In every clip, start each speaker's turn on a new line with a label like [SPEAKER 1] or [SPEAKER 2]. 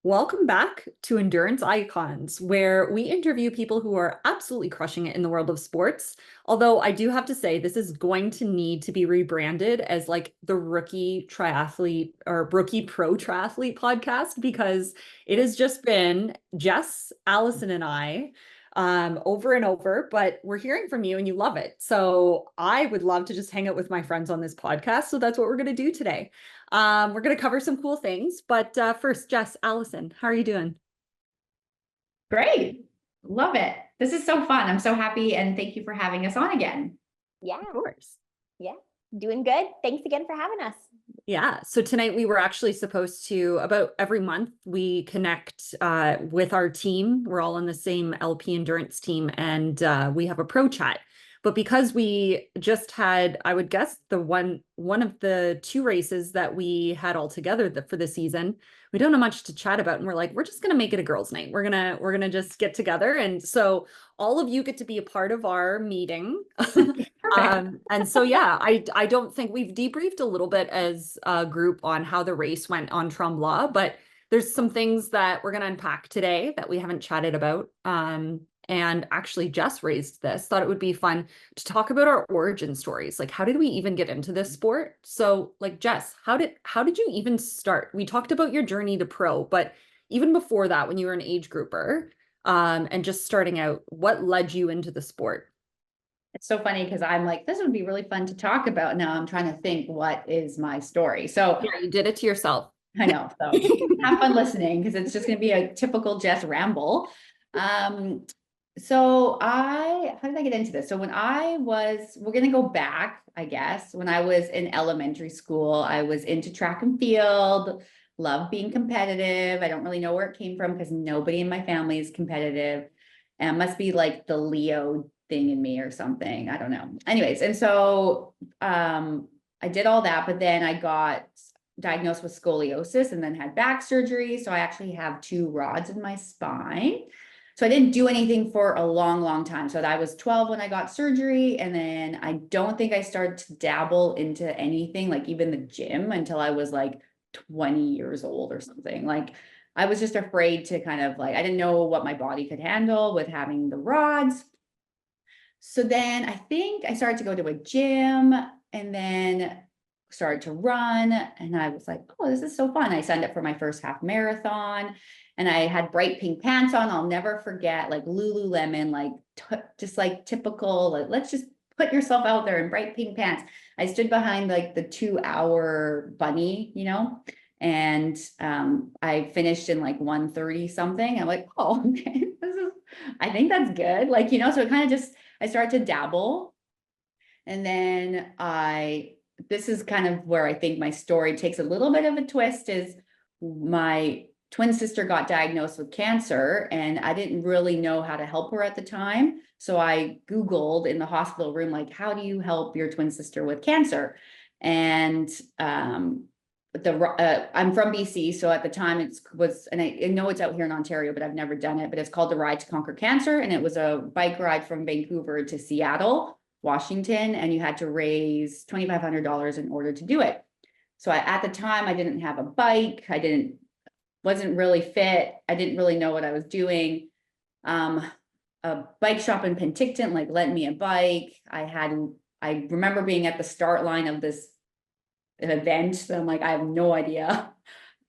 [SPEAKER 1] Welcome back to Endurance Icons, where we interview people who are absolutely crushing it in the world of sports. Although I do have to say, this is going to need to be rebranded as like the rookie triathlete or rookie pro triathlete podcast because it has just been Jess, Allison, and I over and over, but we're hearing from you and you love it. So I would love to just hang out with my friends on this podcast. So that's what we're going to do today. We're going to cover some cool things, but first, Jess, Allison, how are you doing?
[SPEAKER 2] Great. Love it. This is so fun. I'm so happy and thank you for having us on again.
[SPEAKER 3] Yeah,
[SPEAKER 1] Of course.
[SPEAKER 3] yeah, doing good. Thanks again for having us.
[SPEAKER 1] Yeah. So tonight we were actually supposed to, about every month, we connect with our team. We're all on the same LP endurance team and we have a pro chat. But because we just had, I would guess, the one of the two races that we had all together for the season, we don't have much to chat about. And we're like, we're just gonna make it a girls' night. We're gonna just get together. And so all of you get to be a part of our meeting.
[SPEAKER 2] Perfect.
[SPEAKER 1] And so, yeah, I don't think we've debriefed a little bit as a group on how the race went on Tremblant, but there's some things that we're going to unpack today that we haven't chatted about. And actually, Jess raised this, thought it would be fun to talk about our origin stories. Like, how did we even get into this sport? So, like, Jess, how did you even start? We talked about your journey to pro, but even before that, when you were an age grouper, and just starting out, what led you into the sport?
[SPEAKER 2] It's so funny because I'm like, this would be really fun to talk about. Now I'm trying to think what is my story. So
[SPEAKER 1] Yeah, you did it to yourself.
[SPEAKER 2] I know. So have fun listening because it's just going to be a typical Jess ramble. Um, how did I get into this? So we're going to go back, I guess, when I was in elementary school, I was into track and field, love being competitive. I don't really know where it came from because nobody in my family is competitive. And it must be like the Leo thing in me or something. I don't know. Anyways, and so I did all that, but then I got diagnosed with scoliosis and then had back surgery. So I actually have two rods in my spine. So I didn't do anything for a long, long time. So I was 12 when I got surgery. And then I don't think I started to dabble into anything, like even the gym, until I was like 20 years old or something. Like I was just afraid to kind of like, I didn't know what my body could handle with having the rods. So then I think I started to go to a gym and then started to run. And I was like, oh, this is so fun. I signed up for my first half marathon and I had bright pink pants on. I'll never forget, like Lululemon, like just like typical, like, let's just put yourself out there in bright pink pants. I stood behind like the 2 hour bunny, and I finished in like 1:30 something. I'm like, oh, okay, I think that's good. Like, so it kind of just, I started to dabble. And then this is kind of where I think my story takes a little bit of a twist is my twin sister got diagnosed with cancer and I didn't really know how to help her at the time. So I Googled in the hospital room, like, how do you help your twin sister with cancer? And I'm from BC, so at the time and I know it's out here in Ontario, but I've never done it, but it's called the Ride to Conquer Cancer. And it was a bike ride from Vancouver to Seattle, Washington, and you had to raise $2,500 in order to do it. So at the time I didn't have a bike. Wasn't really fit. I didn't really know what I was doing. A bike shop in Penticton, like lent me a bike. I remember being at the start line of this event. So I'm like, I have no idea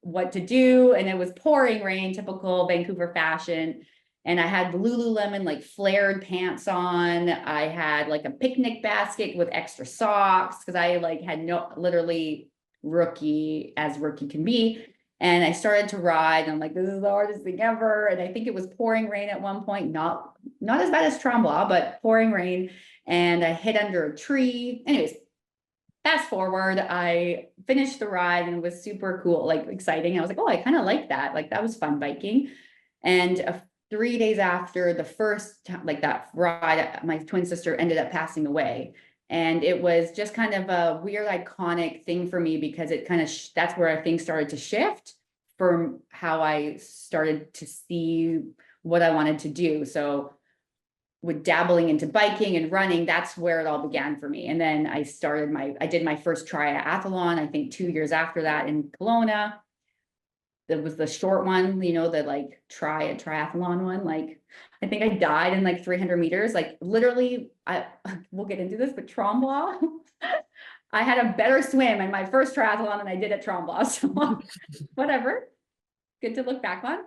[SPEAKER 2] what to do. And it was pouring rain, typical Vancouver fashion. And I had Lululemon like flared pants on. I had like a picnic basket with extra socks because I like had literally rookie can be. And I started to ride and I'm like, this is the hardest thing ever. And I think it was pouring rain at one point, not as bad as Tremblant, but pouring rain. And I hid under a tree. Anyways, fast forward, I finished the ride and it was super cool, like exciting. I was like, oh, I kind of like that. Like that was fun biking. And 3 days after the first time, like that ride, my twin sister ended up passing away. And it was just kind of a weird, iconic thing for me because it kind of, that's where things started to shift from how I started to see what I wanted to do. So with dabbling into biking and running, that's where it all began for me. And then I did my first triathlon, I think 2 years after that in Kelowna. there was the short one, the like triathlon one. Like, I think I died in like 300 meters. Like literally, we'll get into this, but Tremblant, I had a better swim in my first triathlon than I did at Tremblant. So whatever, good to look back on.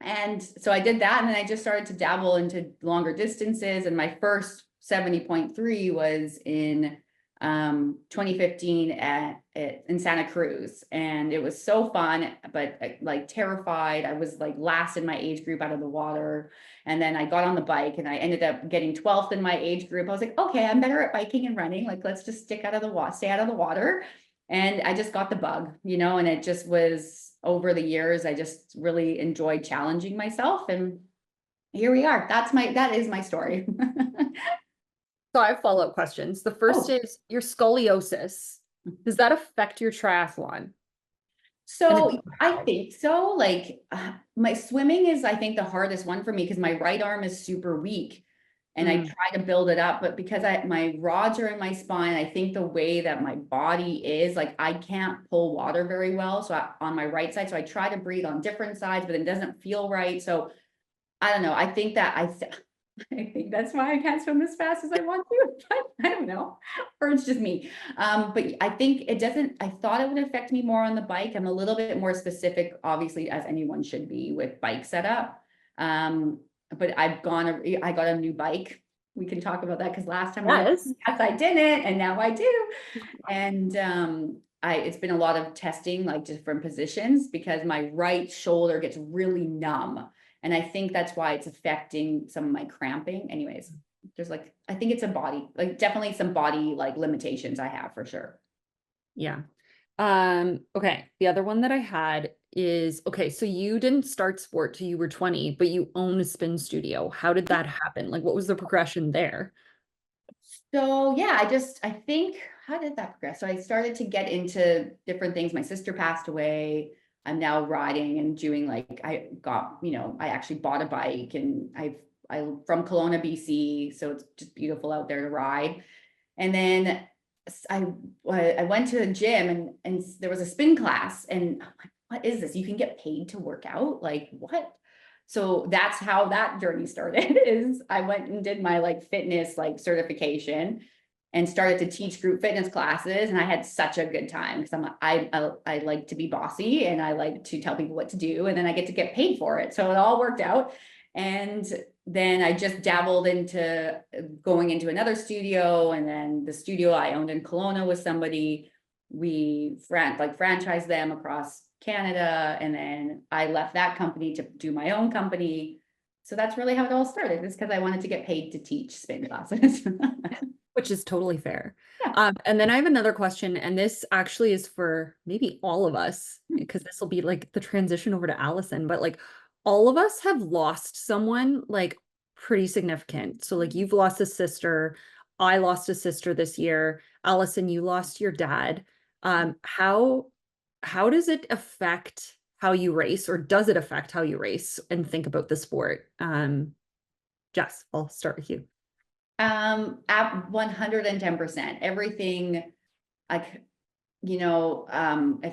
[SPEAKER 2] And so I did that, and then I just started to dabble into longer distances. And my first 70.3 was in 2015 in Santa Cruz, and it was so fun, but like terrified. I was like last in my age group out of the water, and then I got on the bike, and I ended up getting 12th in my age group. I was like, okay, I'm better at biking and running. Like, let's just stay out of the water. And I just got the bug, and it just was over the years. I just really enjoyed challenging myself, and here we are. That is my story.
[SPEAKER 1] So I have follow-up questions. The first is your scoliosis. Does that affect your triathlon?
[SPEAKER 2] So I think so. Like my swimming is, I think, the hardest one for me because my right arm is super weak, and I try to build it up, but because my rods are in my spine, I think the way that my body is, like, I can't pull water very well. So on my right side, so I try to breathe on different sides, but it doesn't feel right. So I don't know. I think that I think that's why I can't swim as fast as I want to, but I don't know, or it's just me. But I think it doesn't, I thought it would affect me more on the bike. I'm a little bit more specific, obviously, as anyone should be with bike setup. But I got a new bike. We can talk about that because last time I didn't, and now I do. And it's been a lot of testing, like different positions, because my right shoulder gets really numb. And I think that's why it's affecting some of my cramping. Anyways, there's I think it's definitely some body limitations I have for sure.
[SPEAKER 1] Yeah. Okay. The other one that I had is, okay, so you didn't start sport till you were 20, but you own a spin studio. How did that happen? Like, what was the progression there?
[SPEAKER 2] So yeah, I think, how did that progress? So I started to get into different things. My sister passed away. I'm now riding and doing I actually bought a bike, and I'm from Kelowna, BC. So it's just beautiful out there to ride. And then I went to a gym, and there was a spin class, and I'm like, what is this? You can get paid to work out? Like, what? So that's how that journey started. Is I went and did my fitness certification, and started to teach group fitness classes, and I had such a good time because I like to be bossy, and I like to tell people what to do, and then I get to get paid for it. So it all worked out. And then I just dabbled into going into another studio, and then the studio I owned in Kelowna with somebody, we franchised them across Canada, and then I left that company to do my own company. So that's really how it all started, is because I wanted to get paid to teach spin classes.
[SPEAKER 1] Which is totally fair. Yeah. And then I have another question, and this actually is for maybe all of us, because this will be the transition over to Allison, but all of us have lost someone pretty significant. So you've lost a sister, I lost a sister this year. Allison, you lost your dad. How does it affect how you race, or does it affect how you race and think about the sport? Jess, I'll start with you.
[SPEAKER 2] At 110%, everything, if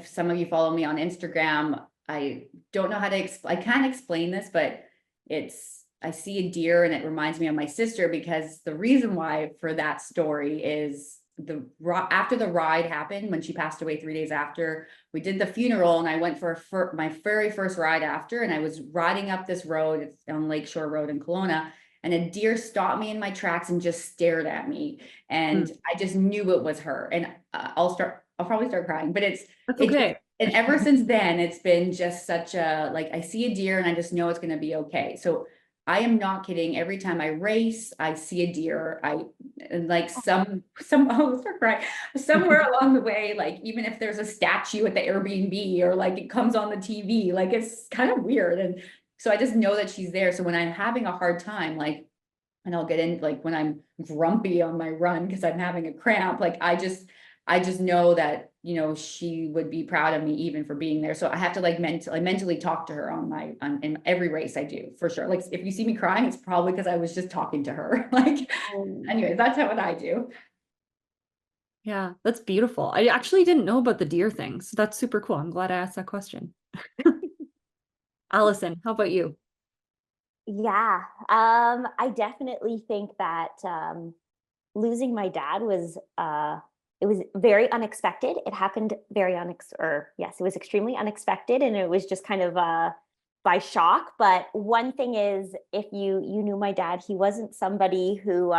[SPEAKER 2] some of you follow me on Instagram, I don't know how to I can't explain this, but I see a deer and it reminds me of my sister, because the reason why for that story is after the ride happened, when she passed away 3 days after, we did the funeral, and I went for my very first ride after, and I was riding up this road. It's on Lakeshore Road in Kelowna, and a deer stopped me in my tracks and just stared at me. And I just knew it was her. And I'll probably start crying, but
[SPEAKER 1] that's okay.
[SPEAKER 2] And ever since then, it's been just such a, I see a deer and I just know it's going to be okay. So I am not kidding. Every time I race, I see a deer. Somewhere along the way, even if there's a statue at the Airbnb, or it comes on the TV, it's kind of weird. And so I just know that she's there. So when I'm having a hard time, and I'll get in, when I'm grumpy on my run because I'm having a cramp, I just know that, she would be proud of me even for being there. So I have to mentally talk to her in every race I do, for sure. If you see me crying, it's probably because I was just talking to her. Anyways, that's what I do.
[SPEAKER 1] Yeah, that's beautiful. I actually didn't know about the deer thing, so that's super cool. I'm glad I asked that question. Allison, how about you?
[SPEAKER 3] Yeah, I definitely think that losing my dad was it was very unexpected. It happened very or yes, it was extremely unexpected, and it was just kind of by shock. But one thing is, if you knew my dad, he wasn't somebody who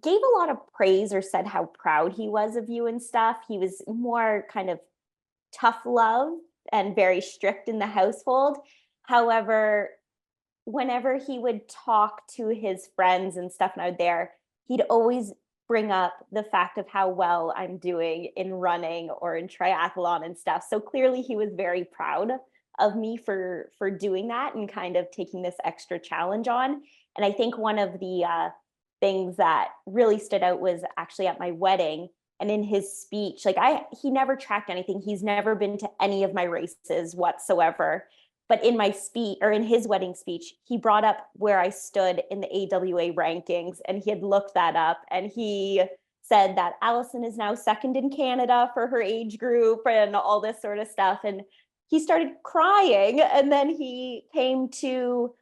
[SPEAKER 3] gave a lot of praise or said how proud he was of you and stuff. He was more kind of tough love and very strict in the household. However, whenever he would talk to his friends and stuff and I was there, he'd always bring up the fact of how well I'm doing in running or in triathlon and stuff. So clearly he was very proud of me for doing that and kind of taking this extra challenge on. And I think one of the things that really stood out was actually at my wedding and in his speech. Like he never tracked anything. He's never been to any of my races whatsoever. But in my speech or in his wedding speech, he brought up where I stood in the AWA rankings, and he had looked that up, and he said that Allison is now second in Canada for her age group and all this sort of stuff. And he started crying, and then he came to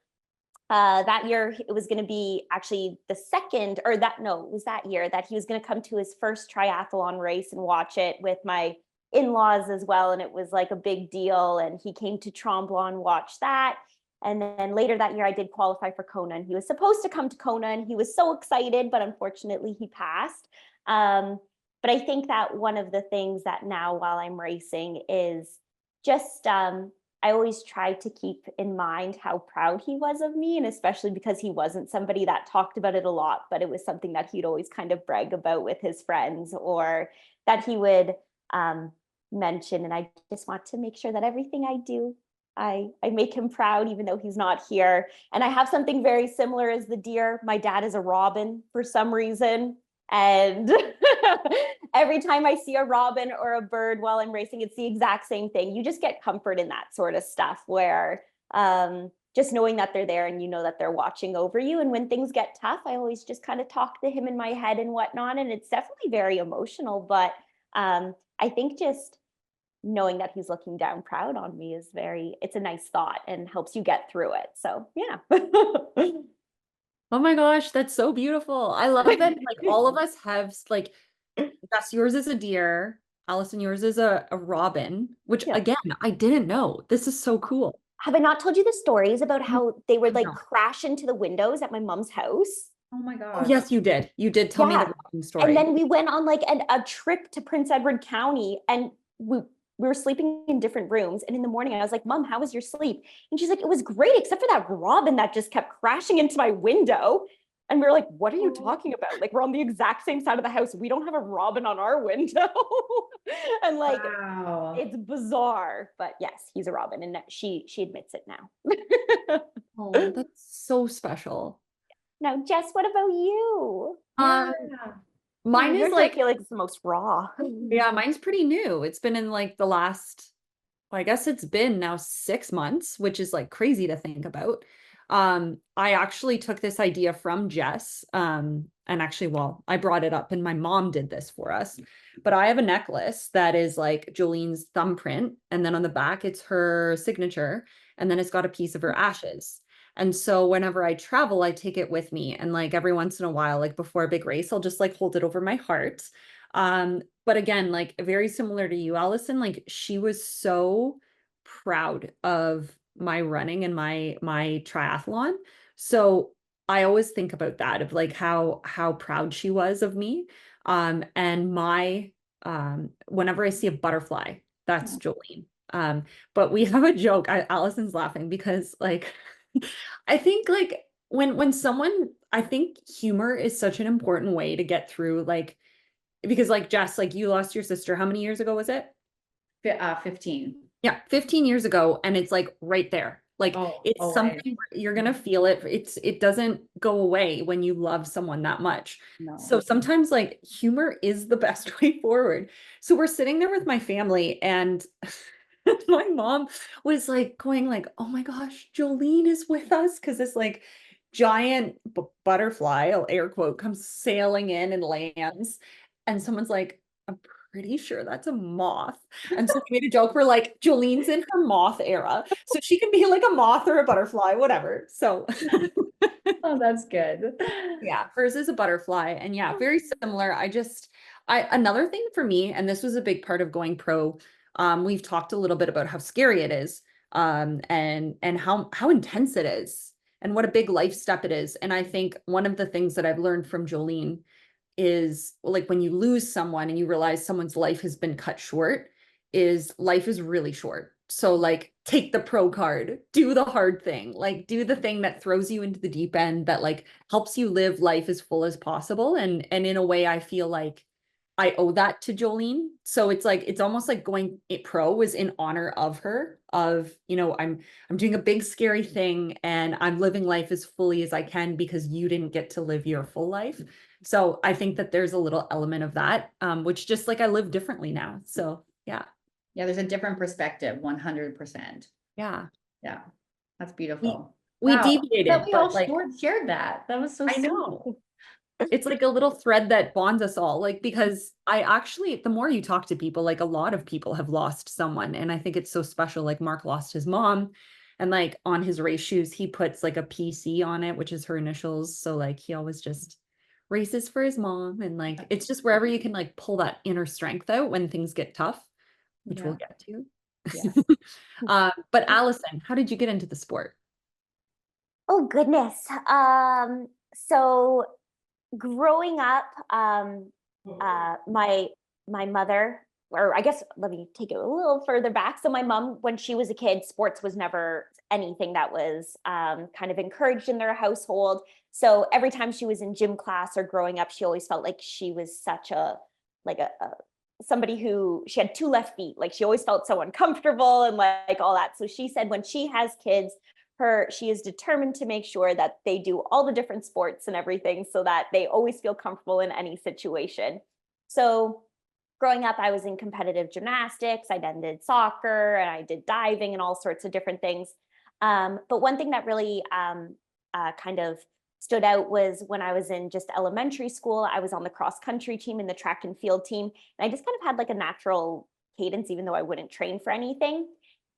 [SPEAKER 3] that year. It was going to be actually the second, or that no, it was that year that he was going to come to his first triathlon race and watch it with my in-laws as well, and it was like a big deal. And he came to Tremblant and watched that. And then later that year I did qualify for Kona, and he was supposed to come to Kona, and he was so excited, but unfortunately he passed. But I think that one of the things that now while I'm racing is just I always try to keep in mind how proud he was of me, and especially because he wasn't somebody that talked about it a lot, but it was something that he'd always kind of brag about with his friends, or that he would mention. And I just want to make sure that everything I do, I make him proud, even though he's not here. And I have something very similar as the deer. My dad is a robin for some reason. And every time I see a robin or a bird while I'm racing, it's the exact same thing. You just get comfort in that sort of stuff where just knowing that they're there and you know that they're watching over you. And when things get tough, I always just kind of talk to him in my head and whatnot. And it's definitely very emotional. But I think just knowing that he's looking down proud on me is it's a nice thought and helps you get through it. So yeah.
[SPEAKER 1] Oh my gosh, that's so beautiful. I love that like all of us have like, Jess, yours is a deer. Allison, yours is a robin, which
[SPEAKER 3] Yeah.
[SPEAKER 1] again, I didn't know. This is so cool.
[SPEAKER 3] Have I not told you the stories about how they would like
[SPEAKER 1] No.
[SPEAKER 3] crash into the windows at my mom's house?
[SPEAKER 2] Oh my
[SPEAKER 1] Oh,
[SPEAKER 2] gosh.
[SPEAKER 1] yes, you did. You did tell me the
[SPEAKER 3] Yeah.
[SPEAKER 1] robin
[SPEAKER 3] And
[SPEAKER 1] story.
[SPEAKER 3] then we went on like a trip to Prince Edward County, and we were sleeping in different rooms. And in the morning, I was like, Mom, how was your sleep? And she's like, it was great, except for that robin that just kept crashing into my window. And we were like, what are you talking about? Like, we're on the exact same side of the house. We don't have a robin on our window. And like,
[SPEAKER 2] Wow.
[SPEAKER 3] it's bizarre. But yes, he's a robin. And she admits it now.
[SPEAKER 1] Oh, that's so special.
[SPEAKER 3] Now, Jess, what about you?
[SPEAKER 1] Um,
[SPEAKER 2] Yeah.
[SPEAKER 1] mine is
[SPEAKER 3] Yours, I
[SPEAKER 1] like,
[SPEAKER 3] feel like it's the most raw.
[SPEAKER 1] yeah, mine's pretty new. It's been in like the last, well, I guess it's been now 6 months, which is like crazy to think about. I actually took this idea from Jess. And actually, well, I brought it up and my mom did this for us. But I have a necklace that is like Jolene's thumbprint, and then on the back it's her signature, and then it's got a piece of her ashes. And so whenever I travel, I take it with me. And like every once in a while, like before a big race, I'll just like hold it over my heart. But again, like very similar to you, Allison, like she was so proud of my running and my triathlon. So I always think about that of like how proud she was of me. And my whenever I see a butterfly, that's Jolene. But we have a joke. Allison's laughing because like I think like when someone, I think humor is such an important way to get through, like, because like Jess, like you lost your sister, how many years ago was it?
[SPEAKER 2] 15.
[SPEAKER 1] Yeah, 15 years ago, and it's like right there. Like
[SPEAKER 2] Oh,
[SPEAKER 1] it's
[SPEAKER 2] always.
[SPEAKER 1] something where you're gonna feel it. It doesn't go away when you love someone that much.
[SPEAKER 2] No.
[SPEAKER 1] So sometimes like humor is the best way forward. So we're sitting there with my family, and my mom was like going like, "Oh my gosh, Jolene is with us," because this like giant butterfly, I'll air quote, comes sailing in and lands, and someo's like, "I'm pretty sure that's a moth. And so we made a joke. We're like, Jolene's in her moth era. So she can be like a moth or a butterfly, whatever. So
[SPEAKER 2] Oh, that's good.
[SPEAKER 1] yeah, hers is a butterfly. And yeah, very similar. Another thing for me, and this was a big part of going pro, we've talked a little bit about how scary it is, and how intense it is and what a big life step it is. And I think one of the things that I've learned from Jolene is like when you lose someone and you realize someone's life has been cut short, is life is really short. So like take the pro card, do the hard thing, like do the thing that throws you into the deep end that like helps you live life as full as possible. And in a way, I feel like I owe that to Jolene. So it's like it's almost like going pro was in honor of her, of, you know, I'm doing a big scary thing and I'm living life as fully as I can because you didn't get to live your full life. So I think that there's a little element of that, which just like I live differently now. So yeah.
[SPEAKER 2] Yeah, there's a different perspective, 100%.
[SPEAKER 1] Yeah.
[SPEAKER 2] Yeah, that's beautiful.
[SPEAKER 1] We
[SPEAKER 2] Wow,
[SPEAKER 1] deviated,
[SPEAKER 2] that we all
[SPEAKER 1] but like
[SPEAKER 2] shared that. That was so
[SPEAKER 1] I
[SPEAKER 2] sweet.
[SPEAKER 1] know. It's like a little thread that bonds us all, like because I actually, the more you talk to people, like a lot of people have lost someone, and I think it's so special. Like Mark lost his mom, and like on his race shoes he puts like a PC on it, which is her initials, so like he always just races for his mom. And like it's just wherever you can like pull that inner strength out when things get tough, which we'll get to.
[SPEAKER 2] Yeah.
[SPEAKER 1] But Allison, how did you get into the sport?
[SPEAKER 3] Oh goodness. So growing up, my mother, or I guess let me take it a little further back. So my mom, when she was a kid, sports was never anything that was kind of encouraged in their household. So every time she was in gym class or growing up, she always felt like she was such a like a somebody who she had two left feet. Like she always felt so uncomfortable and like all that. So she said when she has kids, she is determined to make sure that they do all the different sports and everything so that they always feel comfortable in any situation. So growing up, I was in competitive gymnastics, I then did soccer, and I did diving and all sorts of different things. But one thing that really kind of stood out was when I was in just elementary school, I was on the cross country team and the track and field team. And I just kind of had like a natural cadence, even though I wouldn't train for anything.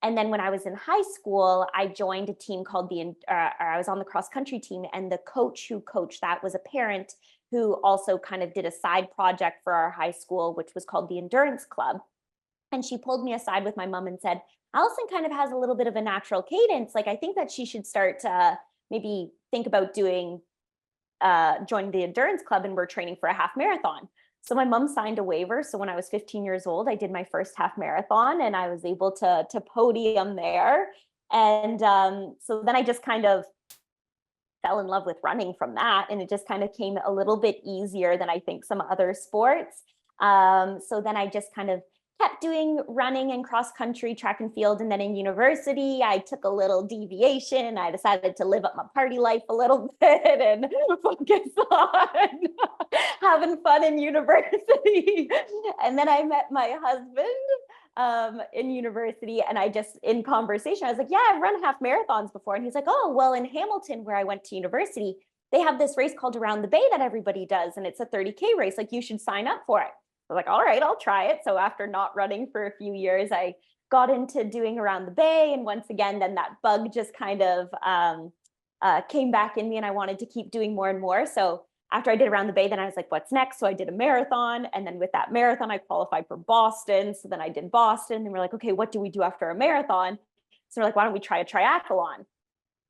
[SPEAKER 3] And then when I was in high school, I joined a team called I was on the cross country team, and the coach who coached that was a parent who also kind of did a side project for our high school, which was called the Endurance Club. And she pulled me aside with my mom and said, Allison kind of has a little bit of a natural cadence. Like, I think that she should start to maybe think about joining the Endurance Club, and we're training for a half marathon. So my mom signed a waiver. So when I was 15 years old, I did my first half marathon, and I was able to podium there. And so then I just kind of fell in love with running from that. And it just kind of came a little bit easier than I think some other sports. So then I just kind of kept doing running and cross country, track and field. And then in university, I took a little deviation. I decided to live up my party life a little bit and focus on having fun in university. And then I met my husband in university, and I just, in conversation, I was like, yeah, I've run half marathons before. And he's like, oh, well, in Hamilton, where I went to university, they have this race called Around the Bay that everybody does. And it's a 30K race. Like, you should sign up for it. I was like, all right, I'll try it. So after not running for a few years, I got into doing Around the Bay. And once again, then that bug just kind of came back in me, and I wanted to keep doing more and more. So after I did Around the Bay, then I was like, what's next? So I did a marathon. And then with that marathon, I qualified for Boston. So then I did Boston. And we're like, okay, what do we do after a marathon? So we're like, why don't we try a triathlon?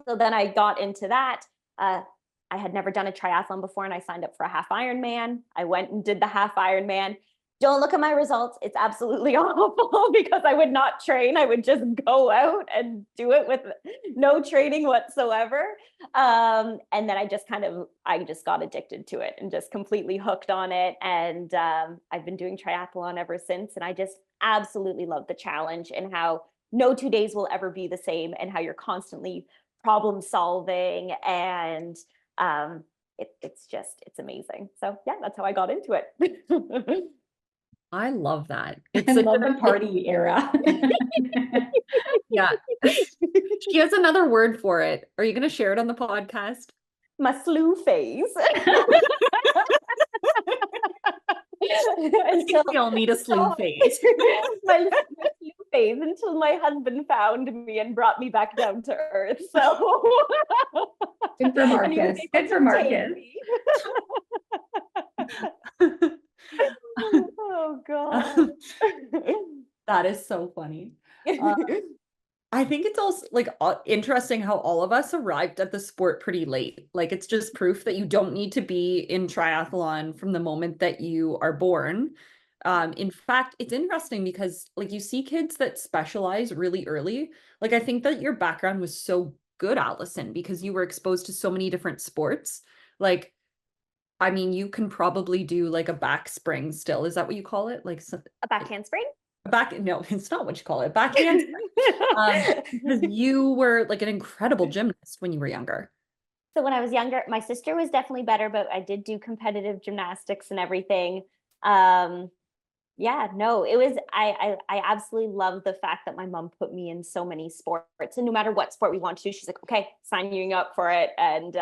[SPEAKER 3] So then I got into that. I had never done a triathlon before, and I signed up for a half Ironman. I went and did the half Ironman. Don't look at my results. It's absolutely awful because I would not train. I would just go out and do it with no training whatsoever. And then I just got addicted to it and just completely hooked on it. And I've been doing triathlon ever since. And I just absolutely love the challenge and how no 2 days will ever be the same, and how you're constantly problem solving. And it's amazing. So yeah, that's how I got into it.
[SPEAKER 1] I love that.
[SPEAKER 2] It's love the party era.
[SPEAKER 1] Yeah. She has another word for it. Are you going to share it on the podcast?
[SPEAKER 3] My slew phase. Until
[SPEAKER 1] We all need a sleep phase.
[SPEAKER 3] my sleep phase until my husband found me and brought me back down to earth. So
[SPEAKER 2] Good for
[SPEAKER 3] and he was
[SPEAKER 2] Marcus.
[SPEAKER 3] able
[SPEAKER 2] Good for
[SPEAKER 3] to take
[SPEAKER 2] Marcus.
[SPEAKER 3] me. Oh God.
[SPEAKER 1] That is so funny. I think it's also like interesting how all of us arrived at the sport pretty late. Like it's just proof that you don't need to be in triathlon from the moment that you are born. In fact, it's interesting because like you see kids that specialize really early. Like I think that your background was so good, Allison, because you were exposed to so many different sports. Like, I mean, you can probably do like a back spring still. Is that what you call it? Like
[SPEAKER 3] A back handspring?
[SPEAKER 1] no, it's not what you call it. Backhand. Because you were like an incredible gymnast when you were younger.
[SPEAKER 3] So when I was younger, my sister was definitely better, but I did do competitive gymnastics and everything. Yeah, no, it was, I absolutely love the fact that my mom put me in so many sports, and no matter what sport we want to do, she's like, okay, sign you up for it. And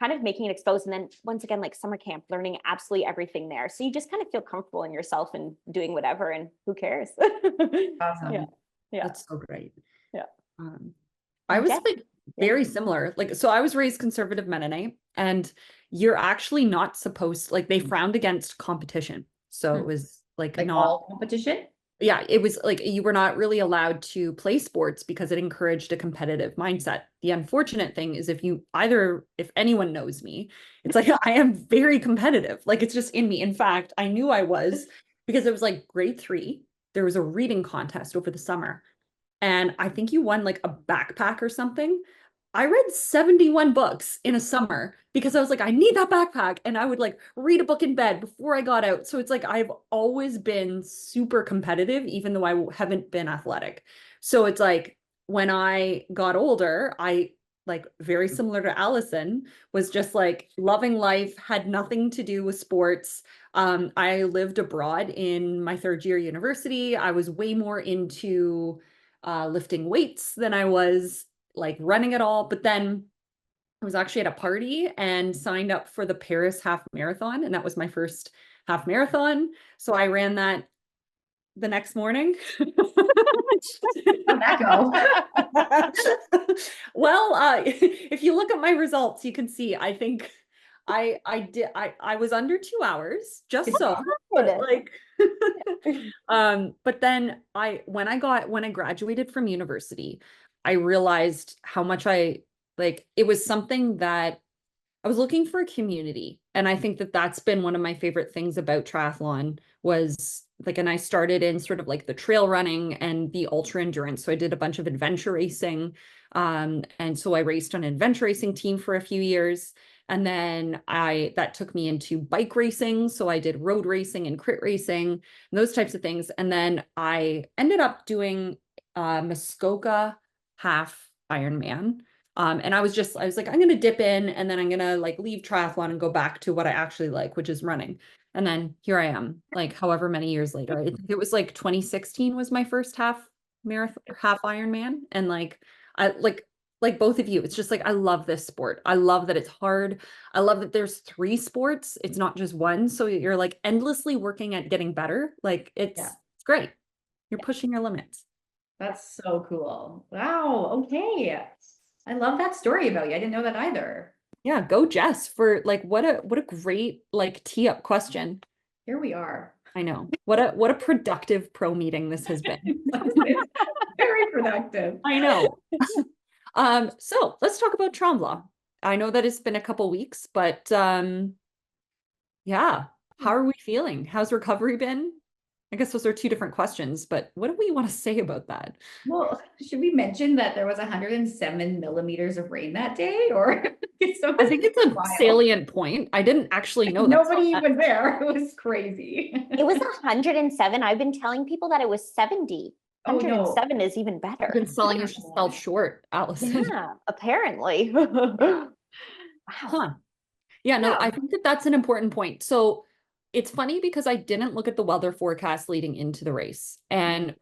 [SPEAKER 3] kind of making it exposed. And then once again, like summer camp, learning absolutely everything there. So you just kind of feel comfortable in yourself and doing whatever, and who cares?
[SPEAKER 2] Awesome.
[SPEAKER 3] Yeah. Yeah.
[SPEAKER 1] That's so great.
[SPEAKER 3] Yeah.
[SPEAKER 1] I was
[SPEAKER 3] Jess,
[SPEAKER 1] like very similar. Like, so I was raised conservative Mennonite, and you're actually not supposed, like they frowned against competition. So it was like not
[SPEAKER 2] all competition?
[SPEAKER 1] Yeah, it was like you were not really allowed to play sports because it encouraged a competitive mindset. The unfortunate thing is if anyone knows me, it's like I am very competitive. Like it's just in me. In fact, I knew I was because it was like grade 3. There was a reading contest over the summer. And I think you won like a backpack or something. I read 71 books in a summer because I was like, I need that backpack. And I would like read a book in bed before I got out. So it's like I've always been super competitive, even though I haven't been athletic. So it's like when I got older, I like very similar to Allison, was just like loving life, had nothing to do with sports. I lived abroad in my 3rd year university. I was way more into lifting weights than I was like running at all. But then I was actually at a party and signed up for the Paris half marathon. And that was my first half marathon. So I ran that the next morning.
[SPEAKER 2] How'd that go?
[SPEAKER 1] Well, if you look at my results, you can see, I think I was under 2 hours, just so, but like, but then when I graduated from university, I realized how much it was something that I was looking for a community. And I think that that's been one of my favorite things about triathlon was like, and I started in sort of like the trail running and the ultra endurance. So I did a bunch of adventure racing. And so I raced on an adventure racing team for a few years. And then that took me into bike racing. So I did road racing and crit racing and those types of things. And then I ended up doing Muskoka half Ironman. And I was like, I'm going to dip in and then I'm going to like leave triathlon and go back to what I actually like, which is running. And then here I am, like however many years later. It was like 2016 was my first half marathon, half Ironman. And I like both of you, it's just like, I love this sport. I love that it's hard. I love that there's 3 sports. It's not just one. So you're like endlessly working at getting better. Like it's great. You're pushing your limits.
[SPEAKER 2] That's so cool. Wow. Okay. I love that story about you. I didn't know that either.
[SPEAKER 1] Yeah, go Jess for like what a great like tee up question.
[SPEAKER 2] Here we are.
[SPEAKER 1] I know. What a productive pro meeting this has been.
[SPEAKER 2] Very productive.
[SPEAKER 1] I know. So let's talk about Tremblant. I know that it's been a couple weeks, but yeah, how are we feeling? How's recovery been? I guess those are 2 different questions, but what do we want to say about that?
[SPEAKER 2] Well, should we mention that there was 107 millimeters of rain that day? Or
[SPEAKER 1] I think it's a salient point. I didn't actually know that.
[SPEAKER 2] Nobody was there. It was crazy.
[SPEAKER 3] It was 107. I've been telling people that it was 70. 107 is even better.
[SPEAKER 1] You've been selling yourself short, Allison.
[SPEAKER 3] Yeah, apparently. Wow.
[SPEAKER 1] Huh. Yeah, no, I think that that's an important point. So it's funny because I didn't look at the weather forecast leading into the race. And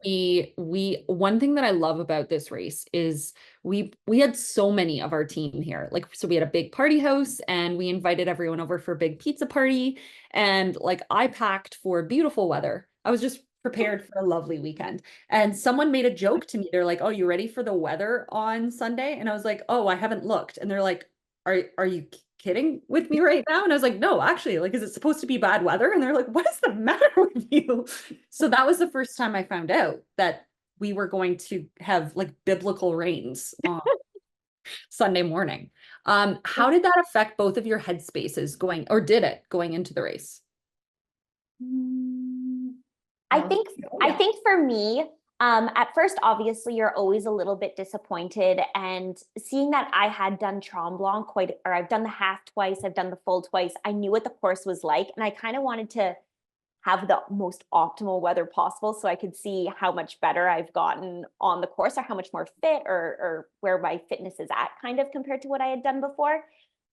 [SPEAKER 1] one thing that I love about this race is we had so many of our team here. Like, so we had a big party house and we invited everyone over for a big pizza party. And like, I packed for beautiful weather. I was just prepared for a lovely weekend. And someone made a joke to me. They're like, "Oh, you ready for the weather on Sunday?" And I was like, "Oh, I haven't looked." And they're like, are you kidding with me right now?" And I was like, "No, actually, like, is it supposed to be bad weather?" And they're like, "What is the matter with you?" So that was the first time I found out that we were going to have like biblical rains on Sunday morning. How did that affect both of your headspaces going, or did it going into the race?
[SPEAKER 3] I think for me, at first, obviously, you're always a little bit disappointed. And seeing that I had done Tremblant or I've done the half twice, I've done the full twice, I knew what the course was like. And I kind of wanted to have the most optimal weather possible so I could see how much better I've gotten on the course, or how much more fit, or where my fitness is at kind of compared to what I had done before.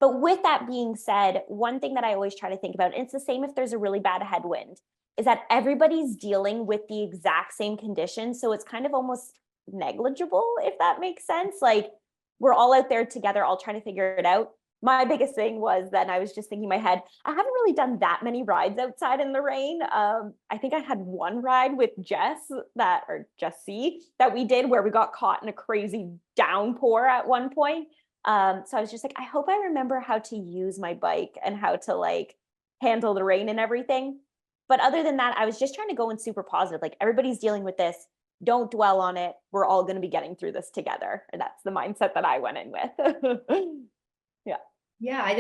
[SPEAKER 3] But with that being said, one thing that I always try to think about, and it's the same if there's a really bad headwind, is that everybody's dealing with the exact same conditions. So it's kind of almost negligible, if that makes sense. Like, we're all out there together, all trying to figure it out. My biggest thing was then I was just thinking in my head, I haven't really done that many rides outside in the rain. I think I had one ride with Jess or Jessie that we did where we got caught in a crazy downpour at one point. So I was just like, I hope I remember how to use my bike and how to like handle the rain and everything. But other than that, I was just trying to go in super positive. Like, everybody's dealing with this. Don't dwell on it. We're all going to be getting through this together. And that's the mindset that I went in with. Yeah.
[SPEAKER 2] Yeah, I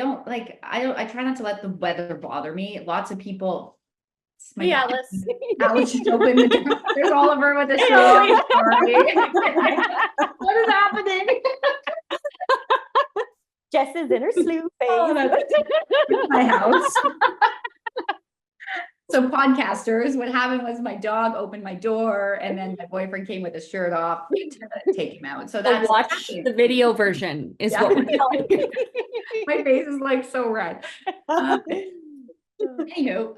[SPEAKER 2] try not to let the weather bother me. Lots of people.
[SPEAKER 3] Yeah,
[SPEAKER 2] Alice just opened the door. There's Oliver with a shirt. What is happening?
[SPEAKER 3] Jess is in her slew phase.
[SPEAKER 2] Oh, that's my house. So podcasters, what happened was my dog opened my door and then my boyfriend came with his shirt off to take him out. So that's
[SPEAKER 1] watch the video version is what we're telling.
[SPEAKER 2] My face is like so red. Anywho,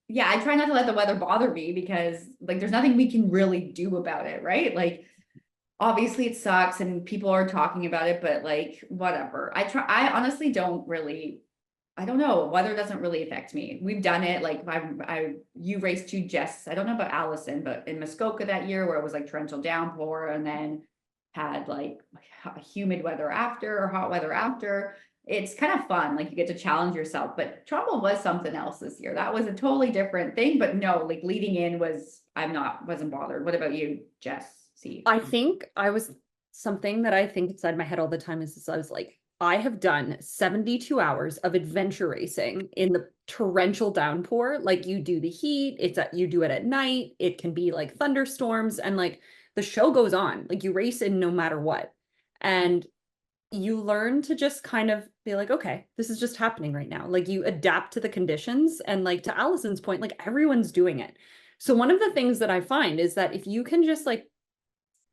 [SPEAKER 2] yeah, I try not to let the weather bother me because like there's nothing we can really do about it, right? Like obviously it sucks and people are talking about it, but like whatever. I honestly I don't know. Weather doesn't really affect me. We've done it. Like you raced to Jess. I don't know about Allison, but in Muskoka that year where it was like torrential downpour and then had like humid weather after or hot weather after. It's kind of fun. Like you get to challenge yourself, but Trumbull was something else this year. That was a totally different thing, but no, like leading in wasn't bothered. What about you, Jess?
[SPEAKER 1] I think something that I think inside my head all the time is I was like, I have done 72 hours of adventure racing in the torrential downpour. Like you do the heat, you do it at night. It can be like thunderstorms and like the show goes on. Like you race in no matter what. And you learn to just kind of be like, okay, this is just happening right now. Like you adapt to the conditions. And like to Allison's point, like everyone's doing it. So one of the things that I find is that if you can just like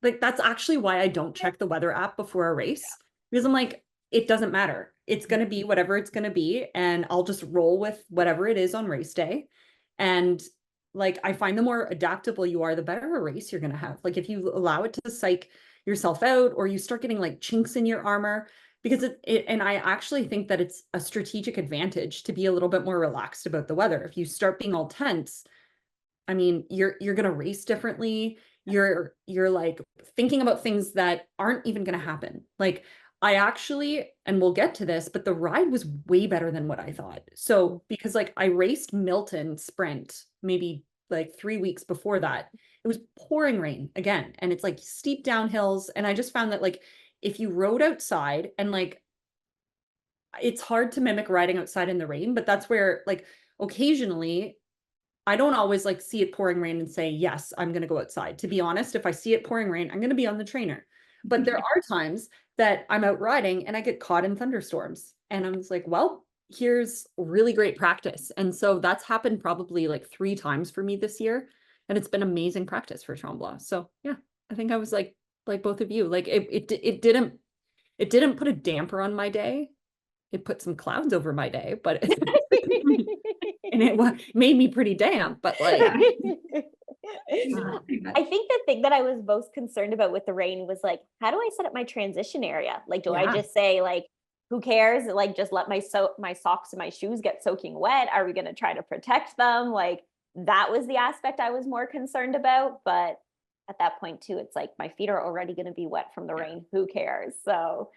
[SPEAKER 1] that's actually why I don't check the weather app before a race, because I'm like, it doesn't matter. It's going to be whatever it's going to be. And I'll just roll with whatever it is on race day. And like, I find the more adaptable you are, the better a race you're going to have. Like if you allow it to psych yourself out or you start getting like chinks in your armor, because and I actually think that it's a strategic advantage to be a little bit more relaxed about the weather. If you start being all tense, I mean, you're going to race differently. You're like thinking about things that aren't even going to happen. Like I actually, and we'll get to this, but the ride was way better than what I thought. So because like I raced Milton Sprint maybe like 3 weeks before that, it was pouring rain again. And it's like steep downhills. And I just found that like if you rode outside and like it's hard to mimic riding outside in the rain, but that's where like occasionally I don't always like see it pouring rain and say, yes, I'm going to go outside. To be honest, if I see it pouring rain, I'm going to be on the trainer. But there are times that I'm out riding and I get caught in thunderstorms. And I'm just like, well, here's really great practice. And so that's happened probably like 3 times for me this year. And it's been amazing practice for Tremblant. So yeah, I think I was like both of you, like it didn't put a damper on my day. It put some clouds over my day, but and made me pretty damp, but like,
[SPEAKER 3] I think the thing that I was most concerned about with the rain was like, how do I set up my transition area? Like, do I
[SPEAKER 1] yeah.
[SPEAKER 3] just say like, who cares? Like, just let my socks and my shoes get soaking wet. Are we going to try to protect them? Like, that was the aspect I was more concerned about. But at that point too, it's like my feet are already going to be wet from the rain. Who cares? So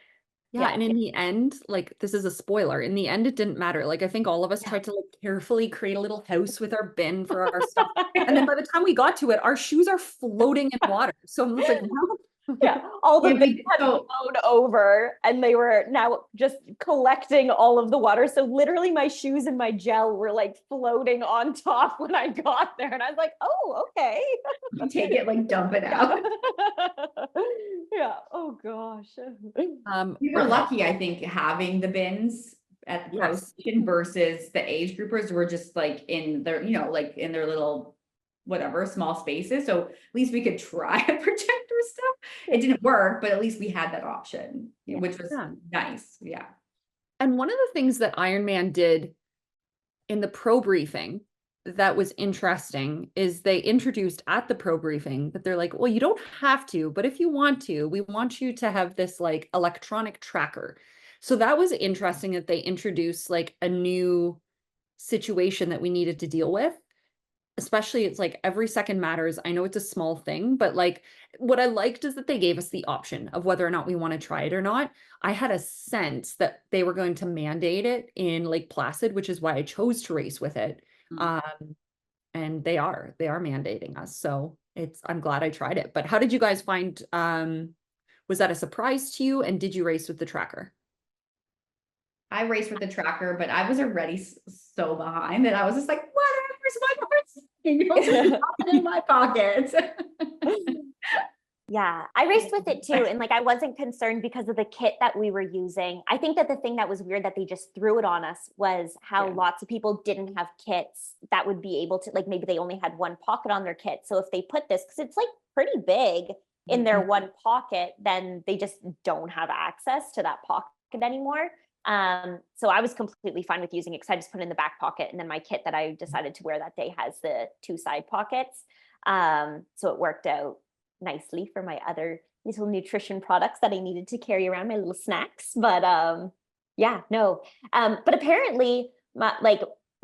[SPEAKER 1] Yeah, and in the end, like this is a spoiler. In the end, it didn't matter. Like I think all of us tried to like carefully create a little house with our bin for our stuff. And then by the time we got to it, our shoes are floating in water. So I'm just like, no.
[SPEAKER 3] yeah, all the
[SPEAKER 2] Yeah,
[SPEAKER 3] bins had blown over and they were now just collecting all of the water. So literally my shoes and my gel were like floating on top when I got there. And I was like, oh, okay.
[SPEAKER 2] You take it, like dump it out.
[SPEAKER 3] Yeah. Oh gosh.
[SPEAKER 2] We were lucky, I think, having the bins at the pro
[SPEAKER 1] Yes.
[SPEAKER 2] station versus the age groupers were just like in their, you know, like in their little whatever small spaces. So at least we could try to protect our stuff. It didn't work, but at least we had that option,
[SPEAKER 3] Yeah.
[SPEAKER 2] which was
[SPEAKER 1] Yeah.
[SPEAKER 2] nice. Yeah.
[SPEAKER 1] And one of the things that Ironman did in the pro briefing that was interesting is they introduced at the pro briefing that they're like, well, you don't have to, but if you want to, we want you to have this like electronic tracker. So that was interesting that they introduced like a new situation that we needed to deal with. Especially it's like every second matters. I know it's a small thing, but like what I liked is that they gave us the option of whether or not we want to try it or not. I had a sense that they were going to mandate it in Lake Placid, which is why I chose to race with it. And they are mandating us. So I'm glad I tried it. But how did you guys find, was that a surprise to you? And did you race with the tracker?
[SPEAKER 2] I raced with the tracker, but I was already so behind that I was just like, whatever's my horse. You know, just pop it in my pocket.
[SPEAKER 3] Yeah, I raced with it too. And like, I wasn't concerned because of the kit that we were using. I think that the thing that was weird that they just threw it on us was how lots of people didn't have kits that would be able to, like, maybe they only had one pocket on their kit. So if they put this, because it's like pretty big in their one pocket, then they just don't have access to that pocket anymore. So I was completely fine with using it because I just put it in the back pocket. And then my kit that I decided to wear that day has the 2 side pockets. So it worked out nicely for my other little nutrition products that I needed to carry around, my little snacks. But yeah, no. But apparently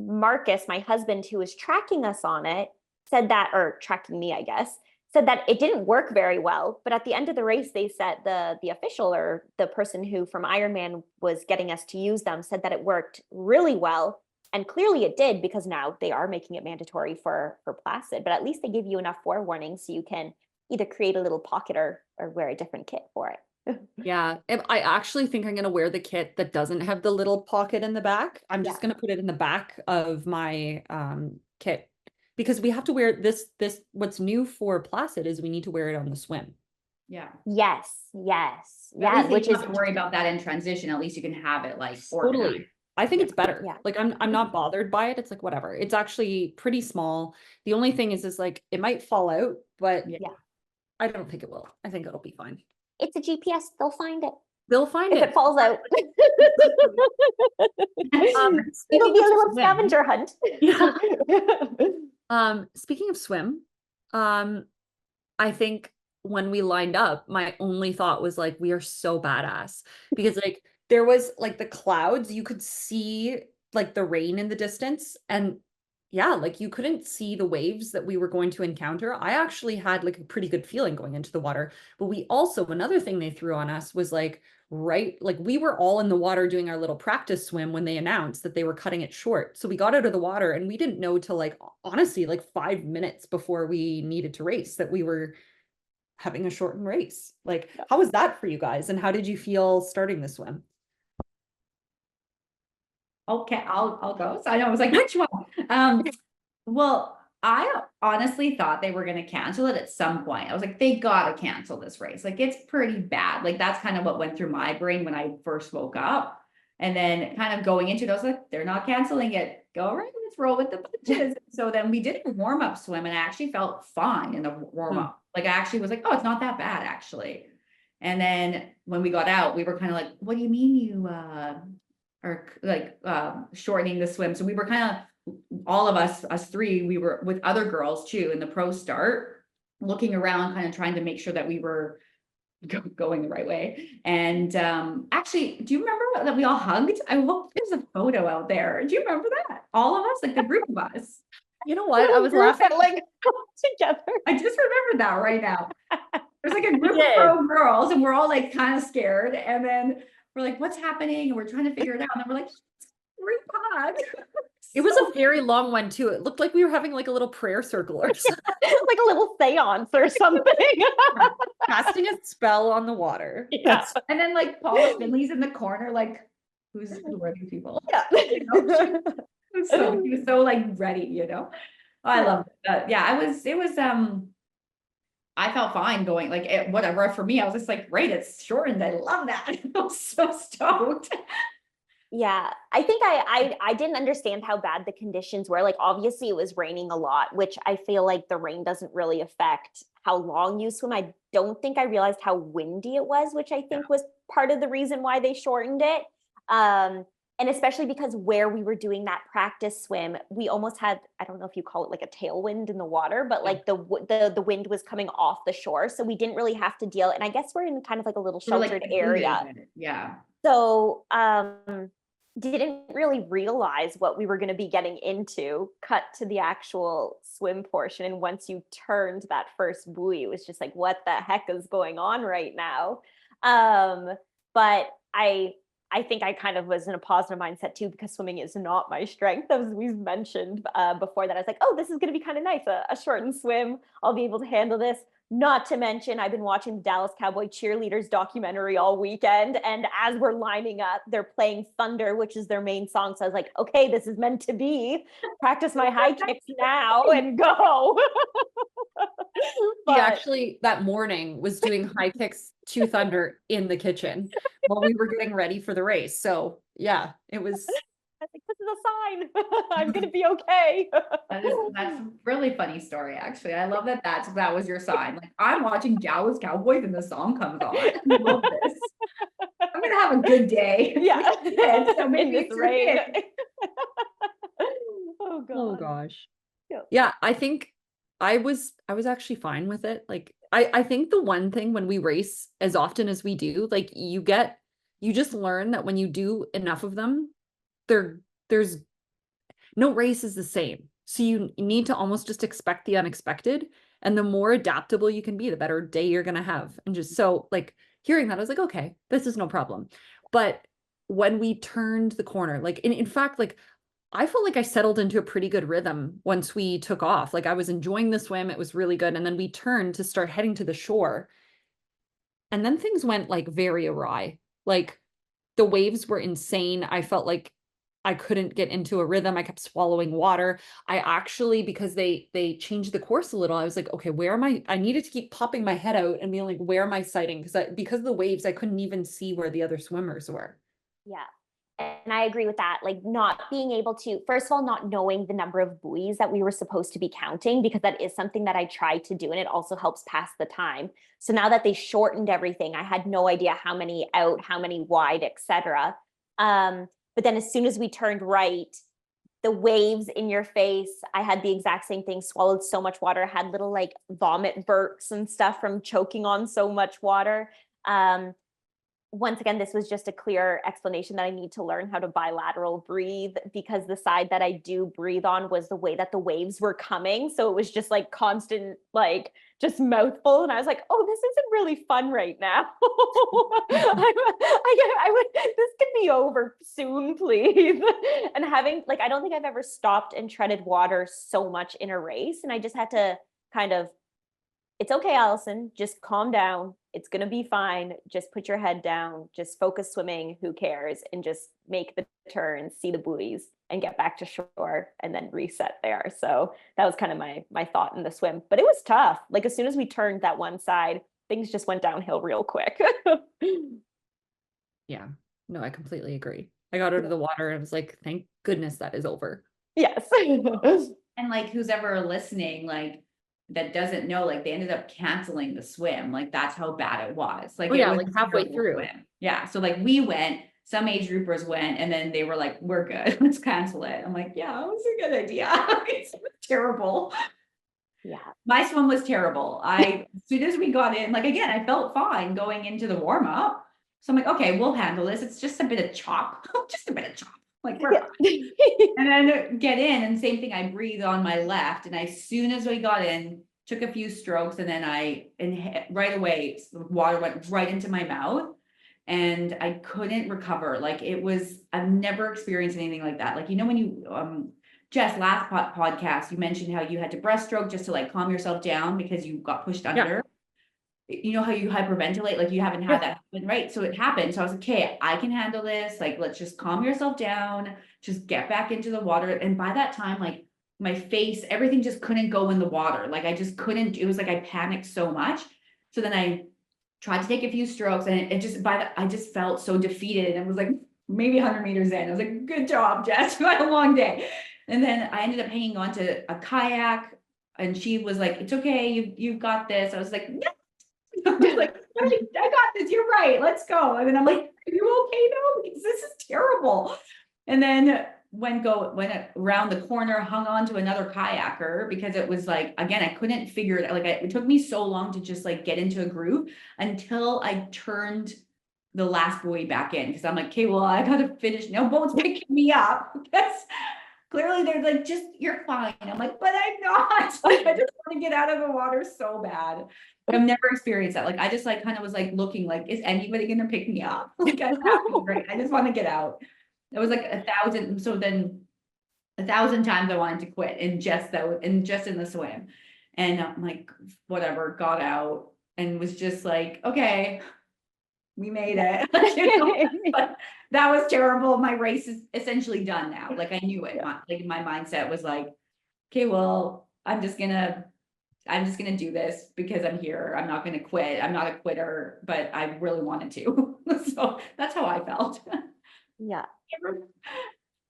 [SPEAKER 3] Marcus, my husband, who was tracking us on it, said that, or tracking me, I guess, said that it didn't work very well. But at the end of the race, they said the official or the person who from Ironman was getting us to use them said that it worked really well. And clearly it did, because now they are making it mandatory for Placid, but at least they give you enough forewarning so you can either create a little pocket or wear a different kit for it.
[SPEAKER 1] Yeah, I actually think I'm going to wear the kit that doesn't have the little pocket in the back. I'm just going to put it in the back of my kit, because we have to wear this what's new for Placid is we need to wear it on the swim.
[SPEAKER 2] Yeah.
[SPEAKER 3] Yes. Yeah,
[SPEAKER 2] which is to worry about that in transition. At least you can have it like
[SPEAKER 1] totally
[SPEAKER 2] organized.
[SPEAKER 1] I think it's better.
[SPEAKER 3] Yeah.
[SPEAKER 1] Like I'm not bothered by it. It's like whatever. It's actually pretty small. The only thing is like it might fall out, but
[SPEAKER 3] Yeah.
[SPEAKER 1] I don't think it will. I think it'll be fine.
[SPEAKER 3] It's a GPS. They'll find it.
[SPEAKER 1] They'll find
[SPEAKER 3] if it falls out. It'll be a little scavenger hunt.
[SPEAKER 1] Yeah. Speaking of swim, I think when we lined up, my only thought was like, we are so badass, because like there was like the clouds, you could see like the rain in the distance, and yeah, like you couldn't see the waves that we were going to encounter. I actually had like a pretty good feeling going into the water, but we also, another thing they threw on us was like, like we were all in the water doing our little practice swim when they announced that they were cutting it short. So we got out of the water and we didn't know till like, honestly, like 5 minutes before we needed to race that we were having a shortened race. Like, how was that for you guys? And how did you feel starting the swim?
[SPEAKER 2] Okay, I'll go. So I know I was like, which one? Well, I honestly thought they were going to cancel it at some point. I was like, they got to cancel this race. Like, it's pretty bad. Like, that's kind of what went through my brain when I first woke up. And then kind of going into it, I was like, they're not canceling it. Go right, let's roll with the punches. So then we did a warm-up swim, and I actually felt fine in the warm-up. Like, I actually was like, oh, it's not that bad, actually. And then when we got out, we were kind of like, what do you mean you are like shortening the swim? So we were kind of all of us three, we were with other girls too in the pro start, looking around, kind of trying to make sure that we were going the right way. And actually, do you remember that we all hugged? I hope there's a photo out there. Do you remember that? All of us, like the group of us.
[SPEAKER 1] You know what? I was
[SPEAKER 3] Group
[SPEAKER 1] laughing.
[SPEAKER 3] that, like together.
[SPEAKER 2] I just remembered that right now. There's like a group of
[SPEAKER 1] did.
[SPEAKER 2] pro girls and we're all like kind of scared. And then we're like, what's happening? And we're trying to figure it out. And then we're like, group hug.
[SPEAKER 1] It was a very long one too. It looked like we were having like a little prayer circle or something.
[SPEAKER 3] Like a little seance or something.
[SPEAKER 1] Casting a spell on the water.
[SPEAKER 3] Yeah.
[SPEAKER 2] And then like Paula Finley's in the corner, like, who are these people?
[SPEAKER 3] Yeah.
[SPEAKER 2] You know? He was so like ready, you know. Oh, I love that. Yeah, it was I felt fine going like whatever for me. I was just like, great, it's shortened. I love that. I was so stoked.
[SPEAKER 3] Yeah, I think I didn't understand how bad the conditions were. Like, obviously it was raining a lot, which I feel like the rain doesn't really affect how long you swim. I don't think I realized how windy it was, which I think was part of the reason why they shortened it. And especially because where we were doing that practice swim, we almost had, I don't know if you call it like a tailwind in the water, but like the wind was coming off the shore. So we didn't really have to deal. And I guess we're in kind of like a little sheltered area.
[SPEAKER 2] Yeah.
[SPEAKER 3] So didn't really realize what we were going to be getting into, cut to the actual swim portion. And once you turned that first buoy, it was just like, what the heck is going on right now? But I think I kind of was in a positive mindset too, because swimming is not my strength. As we've mentioned before that, I was like, oh, this is going to be kind of nice, a shortened swim. I'll be able to handle this. Not to mention, I've been watching the Dallas Cowboy cheerleaders documentary all weekend. And as we're lining up, they're playing Thunder, which is their main song. So I was like, okay, this is meant to be. Practice my high kicks now and go.
[SPEAKER 1] He actually that morning was doing high kicks to Thunder in the kitchen while we were getting ready for the race. So yeah, it was.
[SPEAKER 3] I was like, this is a sign. I'm gonna be okay.
[SPEAKER 2] That's a really funny story, actually. I love that was your sign. Like, I'm watching Dallas Cowboys and the song comes on. I love this. I'm gonna have a good day.
[SPEAKER 3] Yeah.
[SPEAKER 2] So maybe
[SPEAKER 3] In this rain. Oh god.
[SPEAKER 1] Oh gosh.
[SPEAKER 3] Yeah.
[SPEAKER 1] Yeah, I think I was actually fine with it. Like I think the one thing when we race as often as we do, like you just learn that when you do enough of them, there's no race is the same. So you need to almost just expect the unexpected. And the more adaptable you can be, the better day you're gonna have. And just so like hearing that, I was like, okay, this is no problem. But when we turned the corner, like in fact, like I felt like I settled into a pretty good rhythm once we took off. Like I was enjoying the swim. It was really good. And then we turned to start heading to the shore. And then things went like very awry. Like the waves were insane. I felt like I couldn't get into a rhythm. I kept swallowing water. I actually, because they changed the course a little, I was like, okay, where am I? I needed to keep popping my head out and being like, where am I sighting? Because of the waves, I couldn't even see where the other swimmers were.
[SPEAKER 3] Yeah. And I agree with that. Like not being able to, first of all, not knowing the number of buoys that we were supposed to be counting, because that is something that I tried to do. And it also helps pass the time. So now that they shortened everything, I had no idea how many out, how many wide, etc. But then as soon as we turned right, the waves in your face, I had the exact same thing, swallowed so much water, had little like vomit burps and stuff from choking on so much water. Once again, this was just a clear explanation that I need to learn how to bilateral breathe, because the side that I do breathe on was the way that the waves were coming. So it was just like constant, like just mouthful. And I was like, oh, this isn't really fun right now. This could be over soon, please. And having like, I don't think I've ever stopped and treaded water so much in a race. And I just had to kind of, it's okay, Allison, just calm down. It's going to be fine. Just put your head down, just focus swimming. Who cares? And just make the turn, see the buoys and get back to shore and then reset there. So that was kind of my thought in the swim, but it was tough. Like as soon as we turned that one side, things just went downhill real quick.
[SPEAKER 1] Yeah, no, I completely agree. I got out of the water and I was like, thank goodness that is over.
[SPEAKER 3] Yes.
[SPEAKER 2] And like, who's ever listening, like, that doesn't know, like they ended up canceling the swim. Like that's how bad it was. Like,
[SPEAKER 1] oh,
[SPEAKER 2] it
[SPEAKER 1] yeah,
[SPEAKER 2] was
[SPEAKER 1] like halfway through.
[SPEAKER 2] swim. Yeah. So like we went some age groupers went, and then they were like, we're good, let's cancel it. I'm like, yeah, it was a good idea. It's terrible.
[SPEAKER 3] Yeah.
[SPEAKER 2] My swim was terrible. As soon as we got in, like, again, I felt fine going into the warm up. So I'm like, okay, we'll handle this. It's just a bit of chop, just a bit of chop. Like, we're fine. And then get in, and same thing, I breathe on my left. And as soon as we got in, took a few strokes, and then right away, the water went right into my mouth. And I couldn't recover. Like, I've never experienced anything like that. Like, when you, Jess, last podcast, you mentioned how you had to breaststroke just to like calm yourself down because you got pushed under. You know how you hyperventilate, like you haven't had that happen, right? So it happened. So I was like, okay, I can handle this. Like, let's just calm yourself down, just get back into the water. And by that time, like my face, everything just couldn't go in the water. Like I just couldn't, it was like I panicked so much. So then I tried to take a few strokes, and I just felt so defeated. And it was like maybe 100 meters in. I was like, good job, Jess. You had a long day. And then I ended up hanging on to a kayak, and she was like, it's okay, you've got this. I was like, no. I was like, I got this, you're right, let's go. And then I'm like, are you okay though? Because this is terrible. And then went around the corner, hung on to another kayaker, because it was like, again, I couldn't figure it out. Like it took me so long to just like get into a groove until I turned the last buoy back in, because I'm like, okay, well, I gotta finish. No boat's picking me up. Because clearly they're like, just, you're fine. I'm like, but I'm not. Like, I just want to get out of the water so bad. But I've never experienced that. Like, I just like kind of was like looking like, is anybody going to pick me up? Like, I'm happy, right? I just want to get out. It was like 1,000. So then 1,000 times I wanted to quit, and just in the swim. And I'm like, whatever, got out and was just like, okay, we made it. But that was terrible. My race is essentially done now. Like I knew it. My mindset was like, okay, well, I'm just gonna do this because I'm here. I'm not gonna quit. I'm not a quitter, but I really wanted to. So that's how I felt.
[SPEAKER 3] Yeah.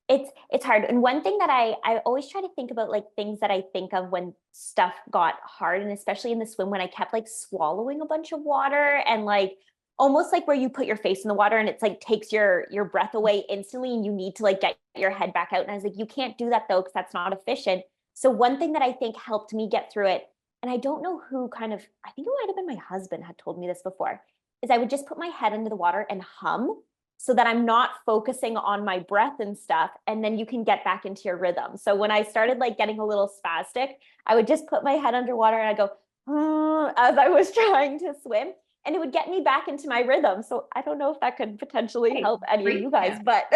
[SPEAKER 3] It's hard. And one thing that I always try to think about, like things that I think of when stuff got hard, and especially in the swim, when I kept like swallowing a bunch of water, and like almost like where you put your face in the water and it's like takes your breath away instantly, and you need to like get your head back out. And I was like, you can't do that though, because that's not efficient. So one thing that I think helped me get through it, and I don't know who I think it might have been my husband had told me this before, is I would just put my head under the water and hum, so that I'm not focusing on my breath and stuff. And then you can get back into your rhythm. So when I started like getting a little spastic, I would just put my head underwater and I'd go, as I was trying to swim, and it would get me back into my rhythm. So I don't know if that could potentially help any of you guys, but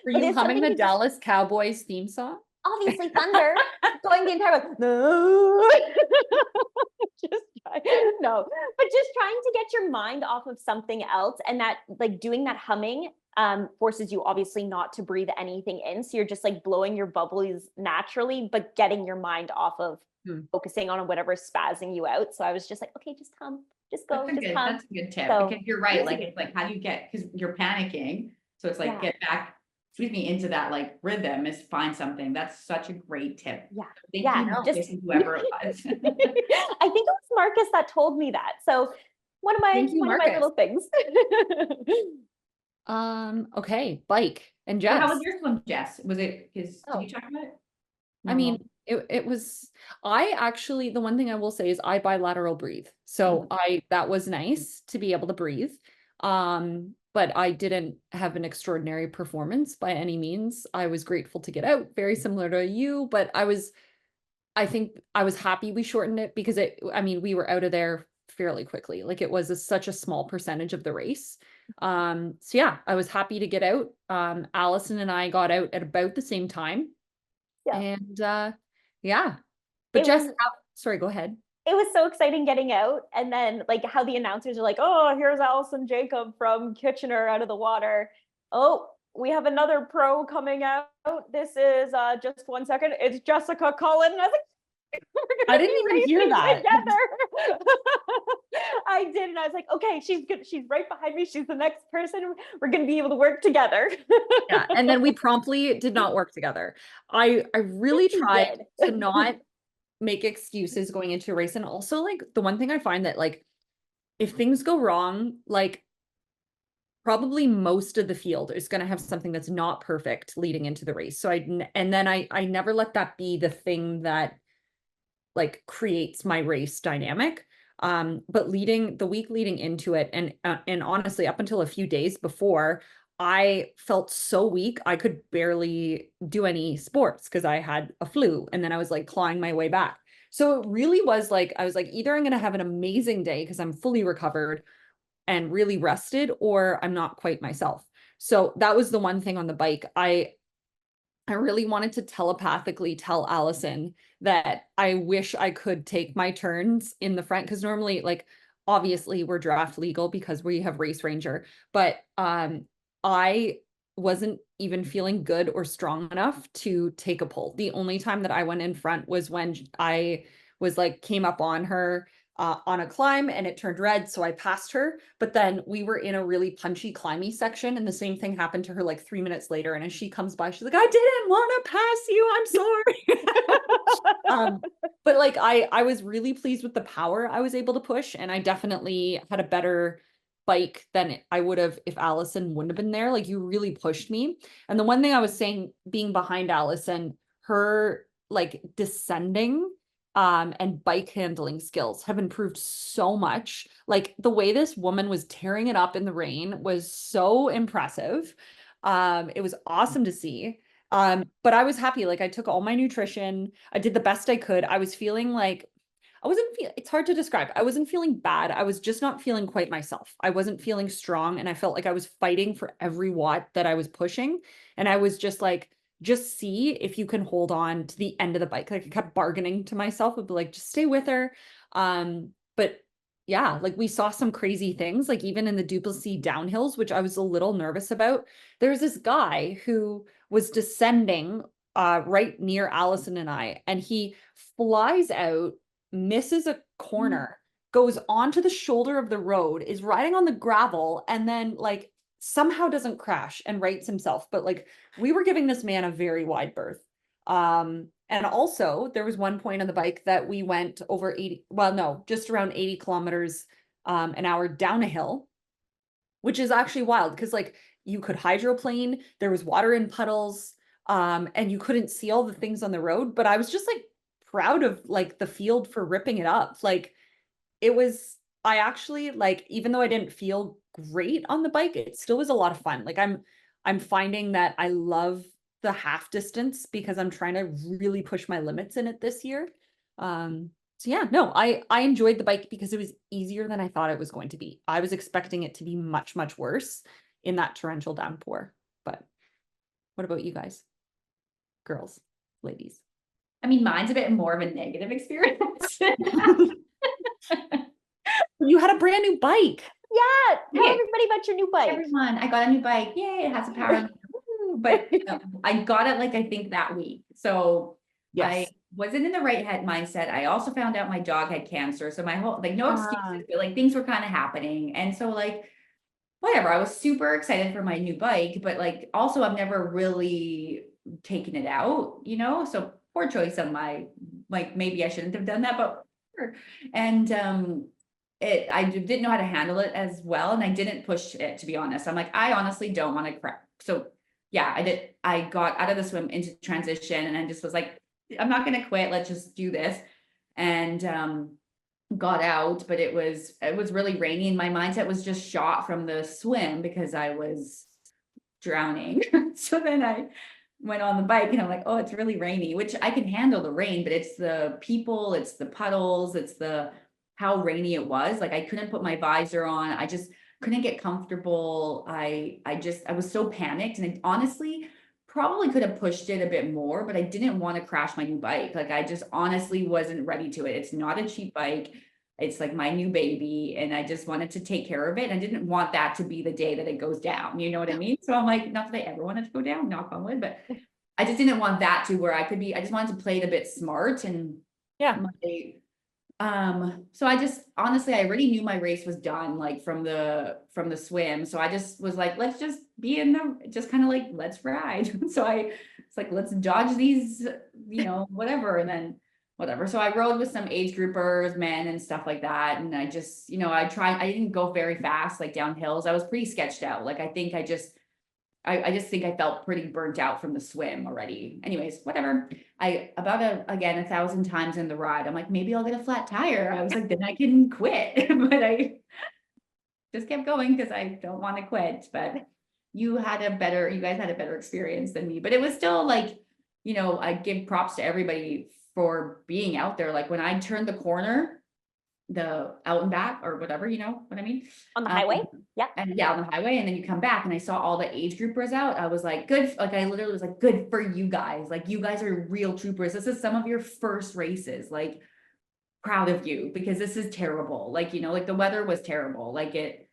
[SPEAKER 1] were you humming the Dallas Cowboys theme song?
[SPEAKER 3] Obviously thunder, going the entire way. No, but just trying to get your mind off of something else, and that like doing that humming forces you obviously not to breathe anything in, so you're just like blowing your bubbles naturally, but getting your mind off of focusing on whatever's spazzing you out. So I was just like, okay, just hum, just go, hum.
[SPEAKER 2] That's a good tip, so, because you're right. Like it's like, how do you get, because you're panicking, so it's like get back into that like rhythm, is find something. That's such a great tip. Thank you, Marcus, and whoever it was.
[SPEAKER 3] I think it was Marcus that told me that. So one of my little things.
[SPEAKER 1] Okay, bike. And Jess,
[SPEAKER 2] how was your swim, Jess? Was it did you talk about it?
[SPEAKER 1] I mean, it was, the one thing I will say is I bilateral breathe. So that was nice to be able to breathe. But I didn't have an extraordinary performance by any means. I was grateful to get out, very similar to you, but I think I was happy we shortened it, because we were out of there fairly quickly. Like it was such a small percentage of the race. So yeah, I was happy to get out. Allison and I got out at about the same time. And but Jess, sorry, go ahead.
[SPEAKER 3] It was so exciting getting out, and then like how the announcers are like, oh, here's Allison Jacob from Kitchener out of the water. Oh, we have another pro coming out. This is just 1 second. It's Jessica Cullen. And I was like,
[SPEAKER 1] I didn't even hear that.
[SPEAKER 3] I did, and I was like, okay, she's good. She's right behind me. She's the next person. We're going to be able to work together.
[SPEAKER 1] And then we promptly did not work together. I really tried to not make excuses going into a race. And also like the one thing I find that like if things go wrong, like probably most of the field is going to have something that's not perfect leading into the race. So I never let that be the thing that like creates my race dynamic. But leading the week leading into it, and honestly, up until a few days before, I felt so weak. I could barely do any sports because I had a flu, and then I was like clawing my way back. So it really was like, I was like, either I'm going to have an amazing day because I'm fully recovered and really rested, or I'm not quite myself. So that was the one thing on the bike. I really wanted to telepathically tell Allison that I wish I could take my turns in the front, because normally, like, obviously we're draft legal because we have race ranger, but I wasn't even feeling good or strong enough to take a pull. The only time that I went in front was when I was like came up on her on a climb and it turned red, so I passed her. But then we were in a really punchy climby section, and the same thing happened to her like 3 minutes later. And as she comes by, she's like, "I didn't want to pass you. I'm sorry." But like I was really pleased with the power I was able to push, and I definitely had a better bike than I would have if Allison wouldn't have been there. Like, you really pushed me. And the one thing I was saying, being behind Allison, her like descending and bike handling skills have improved so much. Like, the way this woman was tearing it up in the rain was so impressive. It was awesome to see. But I was happy. Like, I took all my nutrition. I did the best I could. I was feeling like it's hard to describe. I wasn't feeling bad. I was just not feeling quite myself. I wasn't feeling strong, and I felt like I was fighting for every watt that I was pushing. And I was just like, just see if you can hold on to the end of the bike. Like, I kept bargaining to myself, would be like, just stay with her. But yeah, like, we saw some crazy things, like even in the Duplessis downhills, which I was a little nervous about. There's this guy who was descending right near Allison and I, and he flies out, misses a corner, goes onto the shoulder of the road, is riding on the gravel, and then like somehow doesn't crash and rights himself. But like, we were giving this man a very wide berth. And also there was one point on the bike that we went over 80, well, no, just around 80 kilometers an hour down a hill, which is actually wild because like you could hydroplane, there was water in puddles, and you couldn't see all the things on the road. But I was just like proud of like the field for ripping it up. Like, it was, I actually, like, even though I didn't feel great on the bike, it still was a lot of fun. Like, I'm finding that I love the half distance because I'm trying to really push my limits in it this year. So yeah, no, I enjoyed the bike because it was easier than I thought it was going to be. I was expecting it to be much, much worse in that torrential downpour. But what about you guys? Girls, ladies.
[SPEAKER 2] I mean, mine's a bit more of a negative experience.
[SPEAKER 1] You had a brand new bike.
[SPEAKER 3] Yeah, tell
[SPEAKER 2] Okay.
[SPEAKER 3] everybody about your new bike.
[SPEAKER 2] Everyone, I got a new bike. Yay, it has a power. But I got it like, I think that week. So I
[SPEAKER 1] Yes.
[SPEAKER 2] wasn't in the right head mindset. I also found out my dog had cancer. So my whole, like, no excuses, but like things were kind of happening. And so like, whatever, I was super excited for my new bike, but like, also I've never really taken it out, you know? So poor choice on my, like, maybe I shouldn't have done that, but sure. And I didn't know how to handle it as well. And I didn't push it, to be honest. I'm like, I honestly don't want to crack. So yeah, I got out of the swim into transition, and I just was like, I'm not going to quit. Let's just do this. And got out, but it was really rainy, and my mindset was just shot from the swim because I was drowning. So then I went on the bike, and I'm like, oh, it's really rainy, which I can handle the rain, but it's the people, it's the puddles, it's the how rainy it was. Like, I couldn't put my visor on. I just couldn't get comfortable. I was so panicked, and I honestly probably could have pushed it a bit more, but I didn't want to crash my new bike. Like, I just honestly wasn't ready to it. It's not a cheap bike. It's like my new baby, and I just wanted to take care of it. And I didn't want that to be the day that it goes down. You know what I mean? So I'm like, not that I ever wanted to go down, knock on wood, but I just didn't want that to where I could be. I just wanted to play it a bit smart. And
[SPEAKER 1] Yeah.
[SPEAKER 2] so I just, honestly, I already knew my race was done, like from the swim. So I just was like, let's just be in the, just kind of like, let's ride. So it's like, let's dodge these, you know, whatever. And then whatever. So I rode with some age groupers, men and stuff like that. And I just, I didn't go very fast, like down hills. I was pretty sketched out. Like, I think I just think I felt pretty burnt out from the swim already. Anyways, whatever. Again, 1,000 times in the ride, I'm like, maybe I'll get a flat tire. I was like, then I can quit. But I just kept going because I don't want to quit. But you guys had a better experience than me. But it was still like, I give props to everybody for being out there. Like when I turned the corner, the out and back or whatever, you know what I mean?
[SPEAKER 3] On the highway? Yeah.
[SPEAKER 2] And yeah, on the highway. And then you come back and I saw all the age groupers out. I was like, good. Like I literally was like, good for you guys. Like you guys are real troopers. This is some of your first races. Like proud of you because this is terrible. Like, like the weather was terrible. Like it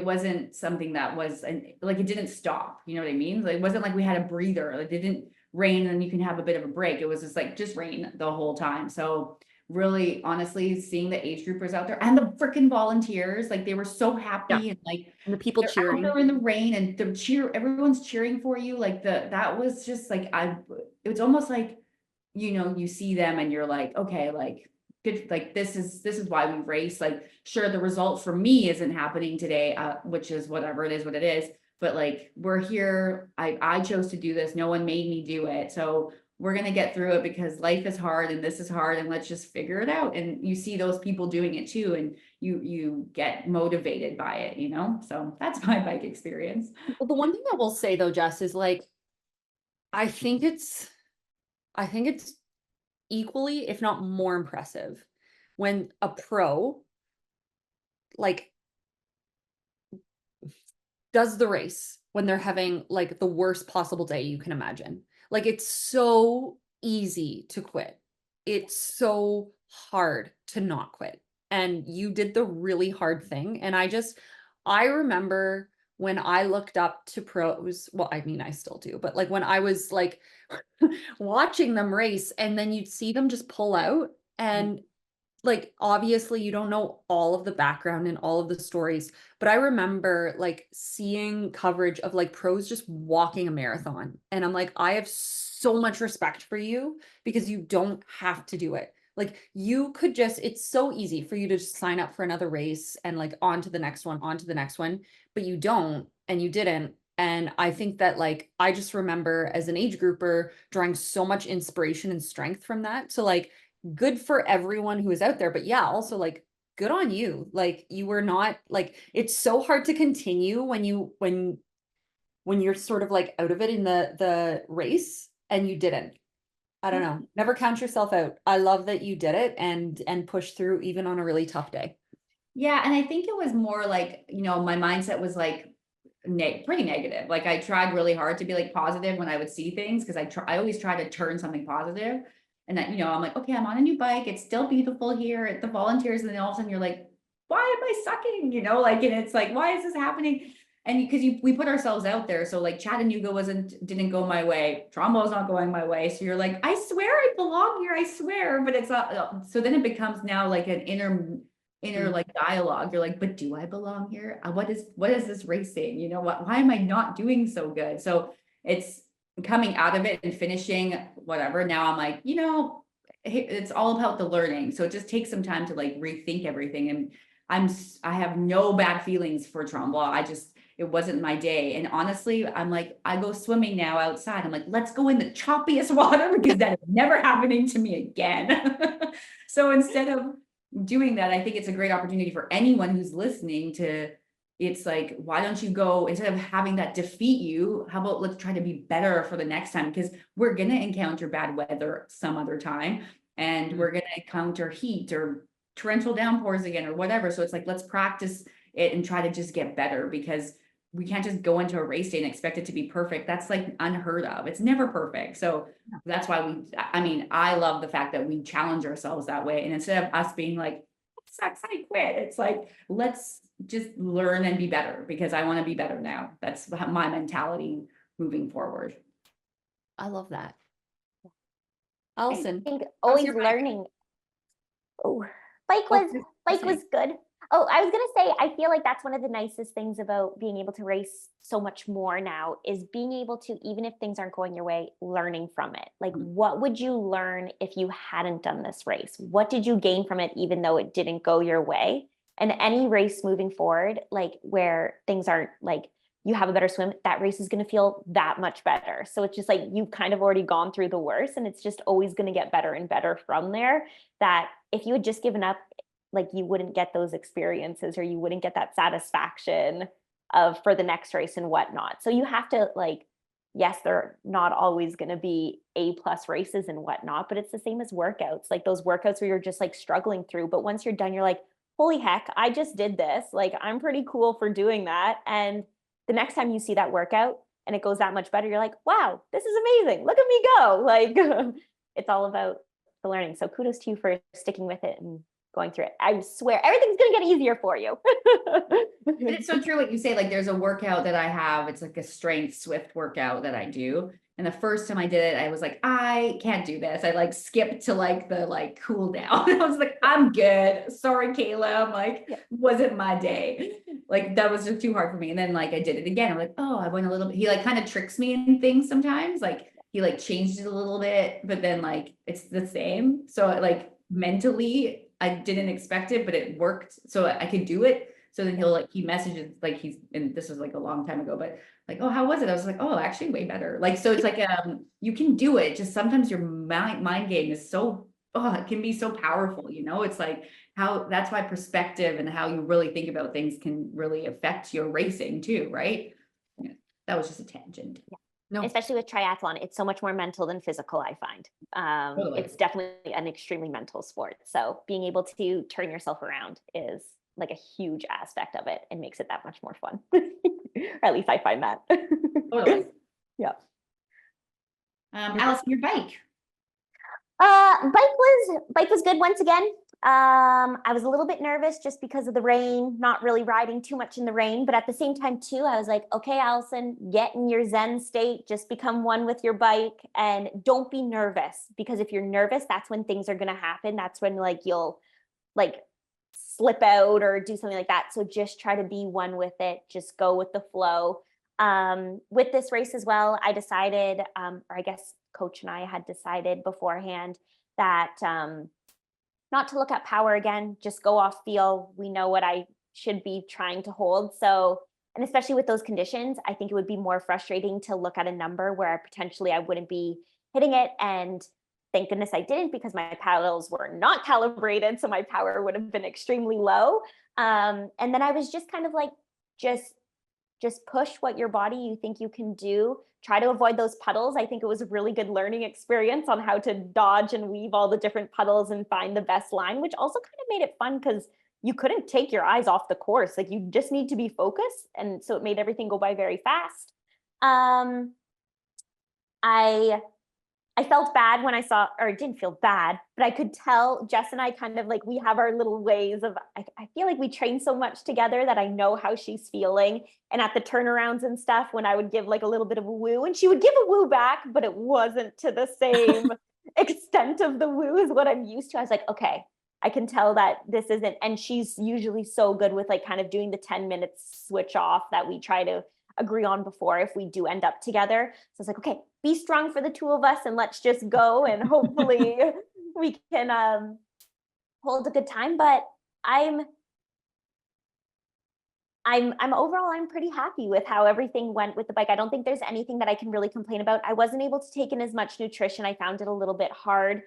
[SPEAKER 2] wasn't something that was, and like it didn't stop. You know what I mean? Like, it wasn't like we had a breather. Like it didn't rain and you can have a bit of a break. It was just rain the whole time. So really, honestly, seeing the age groupers out there and the freaking volunteers, like they were so happy and like
[SPEAKER 1] And the people
[SPEAKER 2] they're out
[SPEAKER 1] cheering.
[SPEAKER 2] there in the rain and everyone's cheering for you. Like that was just like it was almost like, you see them and you're like, okay, like good, like this is why we race. Like sure, the result for me isn't happening today, which is whatever it is what it is, but like we're here. I chose to do this, no one made me do it, so we're going to get through it because life is hard and this is hard and let's just figure it out. And you see those people doing it too and you get motivated by it. So that's my bike experience.
[SPEAKER 1] Well, the one thing I will say though, Jess, is like I think it's equally, if not more impressive when a pro like does the race when they're having like the worst possible day you can imagine. Like it's so easy to quit. It's so hard to not quit. And you did the really hard thing. And I remember when I looked up to pros, well, I mean, I still do, but like when I was like watching them race and then you'd see them just pull out and like obviously you don't know all of the background and all of the stories, but I remember like seeing coverage of like pros just walking a marathon and I'm like, I have so much respect for you because you don't have to do it. Like you could just, it's so easy for you to just sign up for another race and like on to the next one, but you don't and you didn't. And I think that like I just remember as an age grouper drawing so much inspiration and strength from that. So like good for everyone who is out there, but yeah, also like good on you. Like you were not like it's so hard to continue when you're sort of like out of it in the race and you didn't. I don't know. Never count yourself out. I love that you did it and pushed through even on a really tough day.
[SPEAKER 2] Yeah, and I think it was more like, my mindset was like pretty negative. Like I tried really hard to be like positive when I would see things because I always try to turn something positive. And that, I'm like, okay, I'm on a new bike. It's still beautiful here at the volunteers. And then all of a sudden you're like, why am I sucking? Like, and it's like, why is this happening? And because we put ourselves out there. So like Chattanooga didn't go my way. Trumbo's not going my way. So you're like, I swear I belong here. I swear, but it's not. So then it becomes now like an inner like dialogue. You're like, but do I belong here? What is this racing? Why am I not doing so good? So it's coming out of it and finishing whatever. Now I'm like, it's all about the learning. So it just takes some time to like rethink everything. And I have no bad feelings for Tremblant. It wasn't my day. And honestly, I'm like, I go swimming now outside. I'm like, let's go in the choppiest water because that is never happening to me again. So instead of doing that, I think it's a great opportunity for anyone who's listening it's like, why don't you go, instead of having that defeat you, how about let's try to be better for the next time? Because we're going to encounter bad weather some other time and we're going to encounter heat or torrential downpours again or whatever. So it's like, let's practice it and try to just get better because we can't just go into a race day and expect it to be perfect. That's like unheard of. It's never perfect. So that's why I love the fact that we challenge ourselves that way. And instead of us being like, sucks, I quit. It's like, let's just learn and be better because I want to be better now. That's my mentality moving forward.
[SPEAKER 1] I love that. Allison,
[SPEAKER 3] I think always learning. Oh, bike was good. Oh, I was gonna say, I feel like that's one of the nicest things about being able to race so much more now is being able to, even if things aren't going your way, learning from it. Like, what would you learn if you hadn't done this race? What did you gain from it, even though it didn't go your way? And any race moving forward, like where things aren't like you have a better swim, that race is going to feel that much better. So it's just like you've kind of already gone through the worst, and it's just always going to get better and better from there. That if you had just given up, like you wouldn't get those experiences or you wouldn't get that satisfaction of for the next race and whatnot. So you have to like, yes, they're not always going to be A+ races and whatnot, but it's the same as workouts, like those workouts where you're just like struggling through. But once you're done, you're like, holy heck, I just did this. Like, I'm pretty cool for doing that. And the next time you see that workout and it goes that much better, you're like, wow, this is amazing. Look at me go. Like, it's all about the learning. So kudos to you for sticking with it and going through it. I swear everything's going to get easier for you.
[SPEAKER 2] But it's so true what you say. Like there's a workout that I have. It's like a strength Swift workout that I do. And the first time I did it, I was like, I can't do this. I like skipped to like the like cool down. I was like, I'm good. Sorry, Kayla. I'm like, wasn't my day. Like that was just too hard for me. And then like I did it again. I'm like, oh, I went a little bit. He like kind of tricks me in things sometimes. Like he like changed it a little bit, but then like it's the same. So like mentally, I didn't expect it, but it worked. So I could do it. So then he messages like and this was like a long time ago, but like, oh, how was it? I was like, oh, actually way better. Like, so it's like, you can do it. Just sometimes your mind game is so, oh, it can be so powerful, it's like that's why perspective and how you really think about things can really affect your racing too. Right. Yeah, that was just a tangent.
[SPEAKER 3] Yeah.
[SPEAKER 1] No.
[SPEAKER 3] Especially with triathlon, it's so much more mental than physical, I find.
[SPEAKER 2] Totally.
[SPEAKER 3] It's definitely an extremely mental sport. So being able to turn yourself around is like a huge aspect of it and makes it that much more fun. Or at least I find that.
[SPEAKER 2] Totally.
[SPEAKER 3] Yeah.
[SPEAKER 2] Allison, your bike.
[SPEAKER 3] Bike was good once again. I was a little bit nervous just because of the rain, not really riding too much in the rain, but at the same time too, I was like, okay, Allison, get in your Zen state, just become one with your bike and don't be nervous, because if you're nervous, that's when things are going to happen. That's when like you'll like slip out or do something like that. So just try to be one with it. Just go with the flow. With this race as well, I decided, or I guess coach and I had decided beforehand that not to look at power again, just go off feel. We know what I should be trying to hold. So, and especially with those conditions, I think it would be more frustrating to look at a number where potentially I wouldn't be hitting it. And thank goodness I didn't, because my paddles were not calibrated. So my power would have been extremely low. And then I was just kind of like, just push what your body you think you can do. Try to avoid those puddles. I think it was a really good learning experience on how to dodge and weave all the different puddles and find the best line, which also kind of made it fun because you couldn't take your eyes off the course. Like you just need to be focused. And so it made everything go by very fast. I felt bad when I saw, or it didn't feel bad, but I could tell Jess and I kind of like, we have our little ways of, I feel like we train so much together that I know how she's feeling. And at the turnarounds and stuff, when I would give like a little bit of a woo, and she would give a woo back, but it wasn't to the same extent of the woo as what I'm used to. I was like, okay, I can tell that this isn't, and she's usually so good with like kind of doing the 10 minutes switch off that we try to agree on before if we do end up together. So it's like, okay, be strong for the two of us and let's just go and hopefully we can hold a good time. But I'm overall, I'm pretty happy with how everything went with the bike. I don't think there's anything that I can really complain about. I wasn't able to take in as much nutrition. I found it a little bit hard.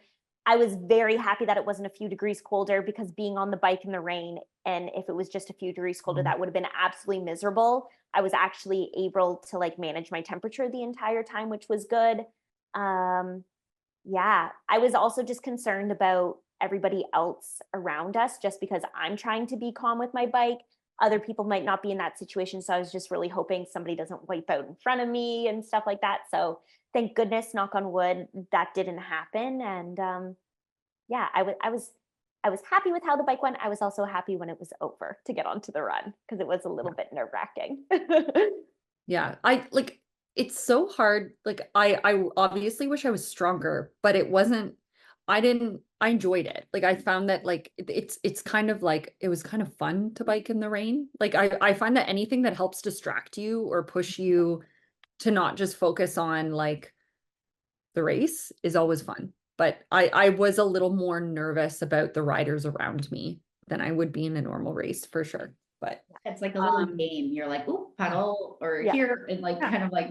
[SPEAKER 3] I was very happy that it wasn't a few degrees colder, because being on the bike in the rain, and if it was just a few degrees colder, that would have been absolutely miserable. I was actually able to like manage my temperature the entire time, which was good. Yeah, I was also just concerned about everybody else around us, just because I'm trying to be calm with my bike. Other people might not be in that situation. So I was just really hoping somebody doesn't wipe out in front of me and stuff like that. So thank goodness, knock on wood, that didn't happen. And yeah, I was happy with how the bike went. I was also happy when it was over to get onto the run, because it was a little bit nerve-wracking.
[SPEAKER 1] Yeah, it's so hard. Like I obviously wish I was stronger, but it wasn't, I enjoyed it. Like I found that like it's kind of like it was kind of fun to bike in the rain. Like I find that anything that helps distract you or push you to not just focus on like the race is always fun. But I was a little more nervous about the riders around me than I would be in a normal race for sure. But
[SPEAKER 2] It's like a little game. You're like, ooh, paddle or
[SPEAKER 3] Yeah.
[SPEAKER 2] here, and like kind of like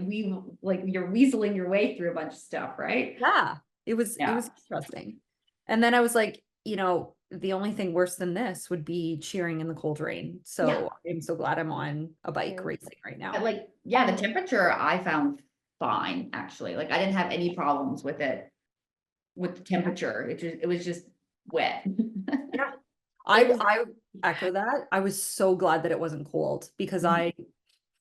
[SPEAKER 2] like you're weaseling your way through a bunch of stuff, right?
[SPEAKER 1] yeah, it was
[SPEAKER 2] Yeah.
[SPEAKER 1] interesting. And then I was like, you know, the only thing worse than this would be cheering in the cold rain. So I'm so glad I'm on a bike racing right
[SPEAKER 2] But
[SPEAKER 1] now.
[SPEAKER 2] like, yeah, the temperature I found fine actually. Like I didn't have any problems with it, with the temperature. It was just wet.
[SPEAKER 1] Yeah. I echo that. I was so glad that it wasn't cold because I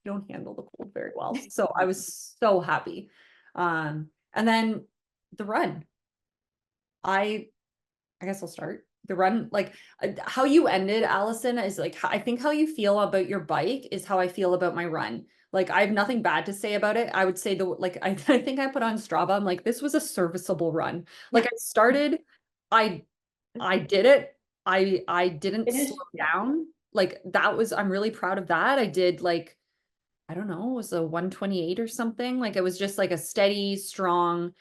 [SPEAKER 1] don't handle the cold very well. So I was so happy. And then the run. I guess I'll start. The run, like how you ended, Allison, is like I think how you feel about your bike is how I feel about my run. Like I have nothing bad to say about it. I would say the like I think I put on Strava, I'm like, this was a serviceable run. Like I started, I I did it. I didn't
[SPEAKER 2] Finished.
[SPEAKER 1] slow down. Like that was I'm really proud of that. I did like I don't know, it was a 128 or something. Like it was just like a steady, strong,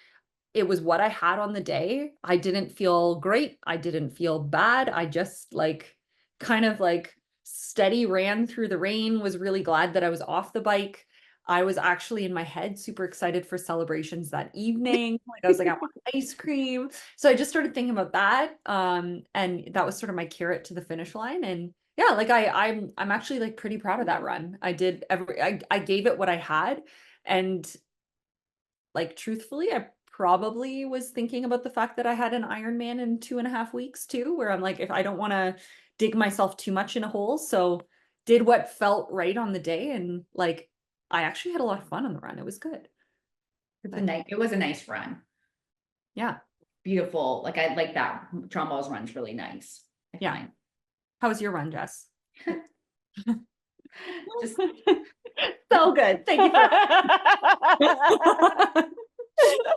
[SPEAKER 1] it was what I had on the day. I didn't feel great. I didn't feel bad. I just like kind of like steady ran through the rain, was really glad that I was off the bike. I was actually in my head super excited for celebrations that evening. Like I was like, I want ice cream. So I just started thinking about that. And that was sort of my carrot to the finish line. And yeah, like I'm actually like pretty proud of that run. I gave it what I had. And like truthfully, I probably was thinking about the fact that I had an Ironman in 2.5 weeks too, where I'm like, if I don't want to dig myself too much in a hole. So did what felt right on the day. And like, I actually had a lot of fun on the run. It was good.
[SPEAKER 2] It was a nice run.
[SPEAKER 1] Yeah.
[SPEAKER 2] Beautiful. Like I like that. Trombo's run's really nice. I
[SPEAKER 1] Yeah.
[SPEAKER 2] find.
[SPEAKER 1] How was your run, Jess?
[SPEAKER 2] Just
[SPEAKER 1] so good. Thank you for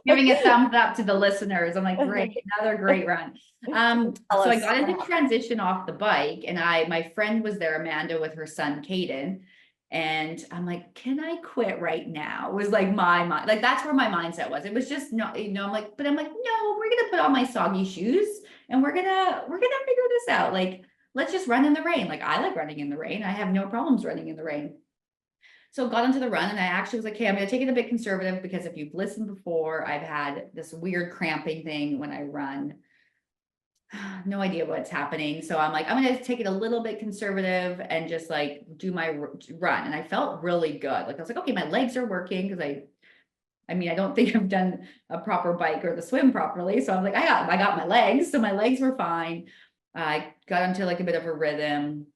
[SPEAKER 2] giving a thumbs up to the listeners. I'm like, great, another great run. So I got into transition off the bike, and my friend was there, Amanda, with her son Caden. And I'm like, can I quit right now? Was like my mind, like that's where my mindset was. It was just not, I'm like, but I'm like, no, we're gonna put on my soggy shoes and we're gonna figure this out. Like, let's just run in the rain. Like I like running in the rain. I have no problems running in the rain. So got into the run, and I actually was like, hey, I'm going to take it a bit conservative because if you've listened before, I've had this weird cramping thing when I run. No idea what's happening. So I'm like, I'm going to take it a little bit conservative and just like do my run. And I felt really good. Like I was like, okay, my legs are working because I mean, I don't think I've done a proper bike or the swim properly. So I'm like, I got my legs. So my legs were fine. I got into like a bit of a rhythm,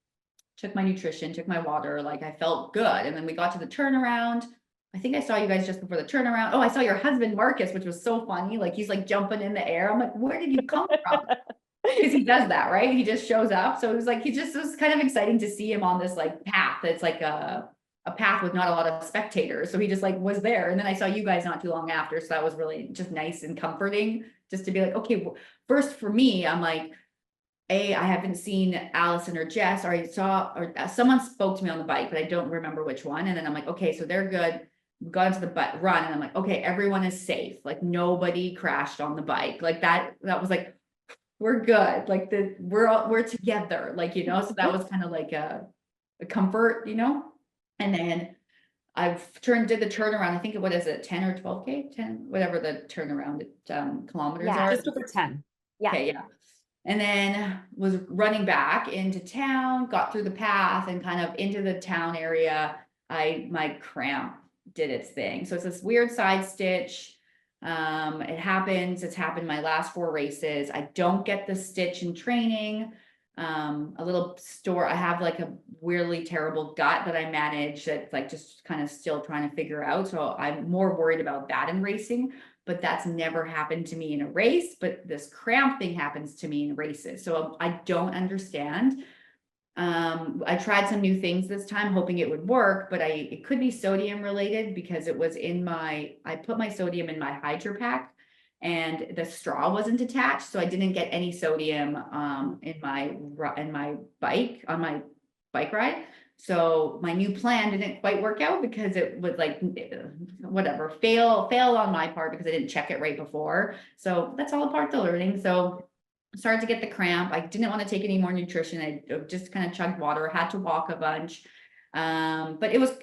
[SPEAKER 2] took my nutrition, took my water, like I felt good. And then we got to the turnaround. I think I saw you guys just before the turnaround. Oh, I saw your husband, Marcus, which was so funny. Like he's like jumping in the air. I'm like, where did you come from? Because he does that, right? He just shows up. So it was like, it was kind of exciting to see him on this like path. That's like a path with not a lot of spectators. So he just like was there. And then I saw you guys not too long after. So that was really just nice and comforting just to be like, okay, first for me, I'm like, I haven't seen Allison or Jess, or I saw, or someone spoke to me on the bike, but I don't remember which one. And then I'm like, okay, so they're good. We got into the run, and I'm like, okay, everyone is safe. Like nobody crashed on the bike. Like that was like, we're good. Like we're together. Like, so that was kind of like a comfort, and then did the turnaround. I think what is it, 10 or 12K, 10, whatever the turnaround kilometers are.
[SPEAKER 1] just over 10.
[SPEAKER 3] Yeah.
[SPEAKER 2] Okay, yeah. And then was running back into town, got through the path and kind of into the town area. My cramp did its thing. So it's this weird side stitch. It happens. It's happened my last 4 races. I don't get the stitch in training. I have like a weirdly terrible gut that I manage that's like just kind of still trying to figure out. So I'm more worried about that in racing. But that's never happened to me in a race, but this cramp thing happens to me in races. So I don't understand. I tried some new things this time, hoping it would work, but it could be sodium related because it was I put my sodium in my Hydro Pack, and the straw wasn't attached, so I didn't get any sodium in my bike on my bike ride. So my new plan didn't quite work out because it was like whatever, fail on my part because I didn't check it right before. So that's all a part of the learning. So I started to get the cramp. I didn't want to take any more nutrition. I just kind of chugged water, had to walk a bunch. But it was,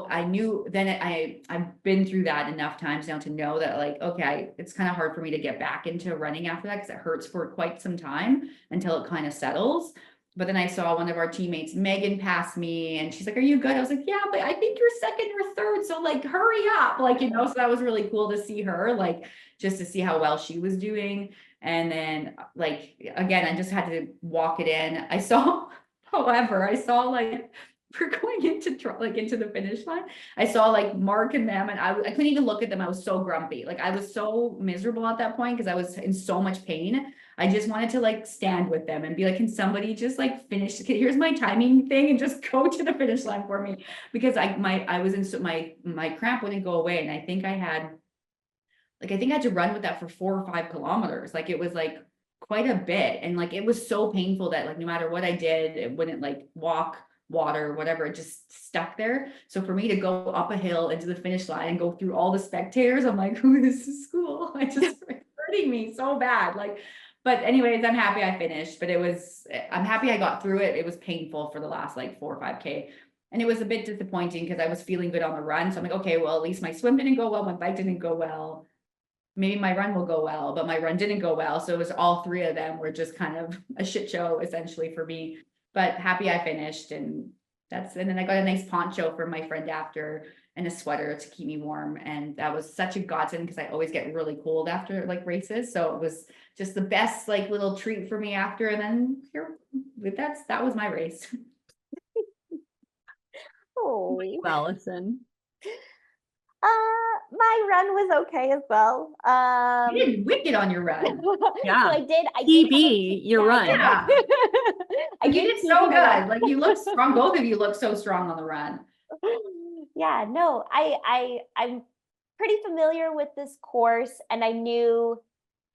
[SPEAKER 2] I knew then I've been through that enough times now to know that like, okay, it's kind of hard for me to get back into running after that because it hurts for quite some time until it kind of settles. But then I saw one of our teammates, Megan, pass me and she's like, are you good? I was like, yeah, but I think you're second or third. So like, hurry up. Like, so that was really cool to see her, like, just to see how well she was doing. And then like, again, I just had to walk it in. However, I saw like, we're going into the finish line. I saw like Mark and them and I couldn't even look at them. I was so grumpy. Like I was so miserable at that point because I was in so much pain. I just wanted to like stand with them and be like, can somebody just like finish? Here's my timing thing and just go to the finish line for me. Because my cramp wouldn't go away. And I think I had to run with that for 4 or 5 kilometers. Like it was like quite a bit. And like, it was so painful that like, no matter what I did, it wouldn't like walk, water, whatever, it just stuck there. So for me to go up a hill into the finish line and go through all the spectators, I'm like, who is this school? I just hurting me so bad. Like, but anyways, I'm happy I finished, but I'm happy I got through it. It was painful for the last like 4 or 5K. And it was a bit disappointing because I was feeling good on the run. So I'm like, okay, well, at least my swim didn't go well. My bike didn't go well. Maybe my run will go well, but my run didn't go well. So it was all 3 of them were just kind of a shit show essentially for me, but happy I finished. And then I got a nice poncho from my friend after and a sweater to keep me warm. And that was such a godsend because I always get really cold after like races. So it was just the best like little treat for me after. And then that was my race.
[SPEAKER 3] Oh,
[SPEAKER 1] Allison.
[SPEAKER 3] my run was okay as well.
[SPEAKER 2] You did wicked on your run.
[SPEAKER 1] Yeah.
[SPEAKER 3] So I did
[SPEAKER 1] PB, your run.
[SPEAKER 2] Yeah.
[SPEAKER 3] I
[SPEAKER 2] You
[SPEAKER 3] did
[SPEAKER 2] did so
[SPEAKER 3] PB my run.
[SPEAKER 2] good. Like you look strong. Both of you look so strong on the run.
[SPEAKER 3] Yeah, no, I'm pretty familiar with this course and I knew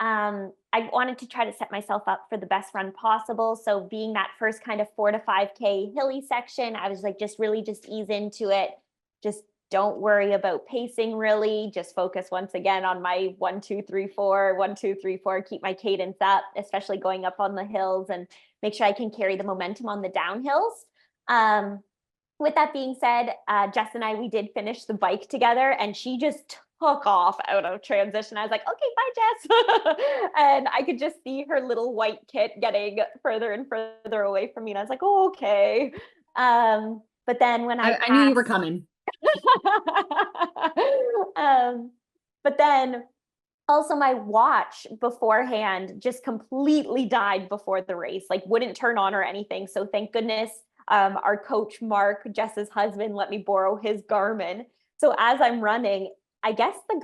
[SPEAKER 3] I wanted to try to set myself up for the best run possible. So being that first kind of 4 to 5K hilly section, I was like, just ease into it. Just don't worry about pacing really. Just focus once again on my 1, 2, 3, 4, 1, 2, 3, 4, keep my cadence up, especially going up on the hills and make sure I can carry the momentum on the downhills. With that being said, Jess and we did finish the bike together and she just took off out of transition. I was like, okay, bye, Jess. And I could just see her little white kit getting further and further away from me. And I was like, oh, okay. But then when I
[SPEAKER 1] knew you were coming.
[SPEAKER 3] But then also my watch beforehand just completely died before the race, like wouldn't turn on or anything. So thank goodness our coach, Mark, Jess's husband, let me borrow his Garmin. So as I'm running, I guess the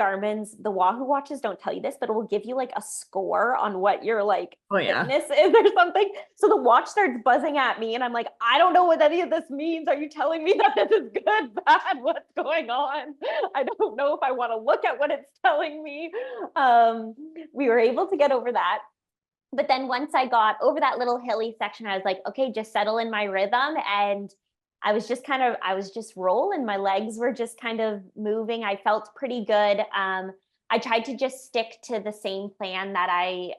[SPEAKER 3] Wahoo watches don't tell you this, but it will give you like a score on what your like fitness is or something. So the watch starts buzzing at me and I'm like, I don't know what any of this means. Are you telling me that this is good, bad? What's going on? I don't know if I want to look at what it's telling me. We were able to get over that. But then once I got over that little hilly section, I was like, okay, just settle in my rhythm. And I was just rolling. My legs were just kind of moving. I felt pretty good. I tried to just stick to the same plan that I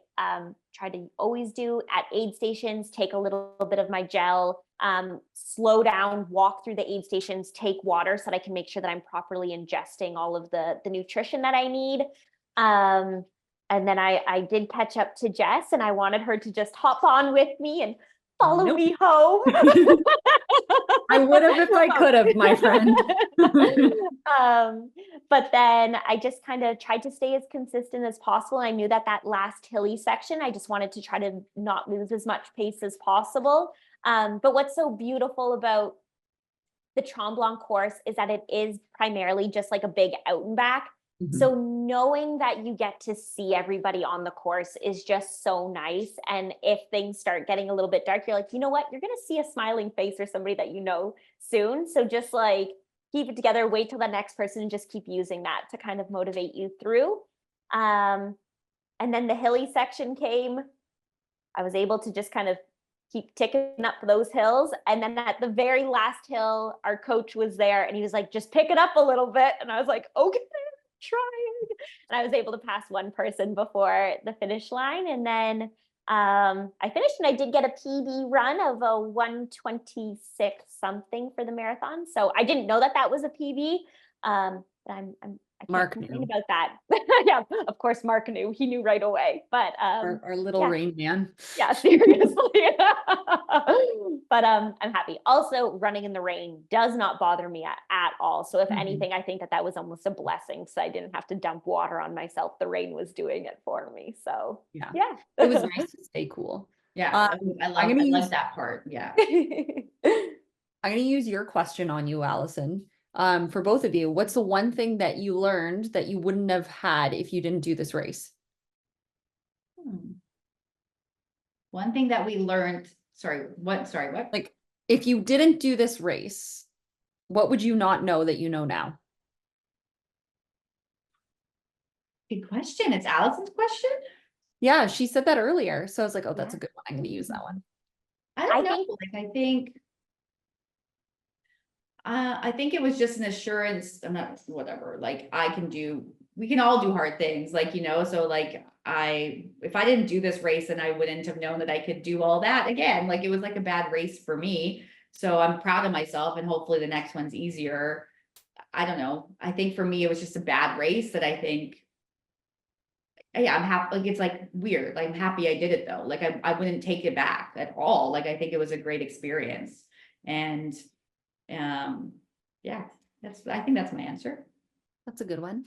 [SPEAKER 3] try to always do at aid stations, take a little bit of my gel, slow down, walk through the aid stations, take water so that I can make sure that I'm properly ingesting all of the nutrition that I need. And then I did catch up to Jess and I wanted her to just hop on with me and follow me home.
[SPEAKER 1] I would have if I could have, my friend.
[SPEAKER 3] But then I just kind of tried to stay as consistent as possible. I knew that last hilly section, I just wanted to try to not lose as much pace as possible. But what's so beautiful about the Tremblant course is that it is primarily just like a big out and back. Mm-hmm. So knowing that you get to see everybody on the course is just so nice. And if things start getting a little bit dark, you're like, you know what, you're going to see a smiling face or somebody that you know soon. So just like keep it together, wait till the next person and just keep using that to kind of motivate you through. And then the hilly section came. I was able to just kind of keep ticking up those hills. And then at the very last hill, our coach was there and he was like, just pick it up a little bit. And I was like, okay, trying. And I was able to pass one person before the finish line. And then I finished and I did get a PB run of a 126 something for the marathon. So I didn't know that that was a PB. But I can't
[SPEAKER 1] Mark
[SPEAKER 3] complain
[SPEAKER 1] knew.
[SPEAKER 3] about that. Yeah, of course, Mark knew. He knew right away. But
[SPEAKER 1] Our little
[SPEAKER 3] yeah.
[SPEAKER 1] rain man.
[SPEAKER 3] Yeah, seriously. But I'm happy. Also, running in the rain does not bother me at all. So if anything, I think that that was almost a blessing, so I didn't have to dump water on myself. The rain was doing it for me. So
[SPEAKER 1] Yeah.
[SPEAKER 3] yeah.
[SPEAKER 1] It was nice to stay cool.
[SPEAKER 2] Yeah, I love that part. Yeah.
[SPEAKER 1] I'm going to use your question on you, Allison. For both of you, what's the one thing that you learned that you wouldn't have had if you didn't do this race?
[SPEAKER 2] One thing that we learned, what?
[SPEAKER 1] Like, if you didn't do this race, what would you not know that you know now?
[SPEAKER 2] Good question. It's Allison's question.
[SPEAKER 1] Yeah, she said that earlier. So I was like, oh, that's a good one. I'm going to use that one.
[SPEAKER 2] I don't
[SPEAKER 3] I
[SPEAKER 2] know.
[SPEAKER 3] think-
[SPEAKER 2] Like, I think it was just an assurance. I'm not, whatever, like we can all do hard things, like, so like if I didn't do this race, then I wouldn't have known that I could do all that again. Like, it was like a bad race for me. So I'm proud of myself, and hopefully the next one's easier. I don't know. I think for me, it was just a bad race that I think, yeah, I'm happy. Like, it's like weird. Like, I'm happy I did it though. Like, I wouldn't take it back at all. Like, I think it was a great experience. And yeah, I think that's my answer.
[SPEAKER 1] That's a good one.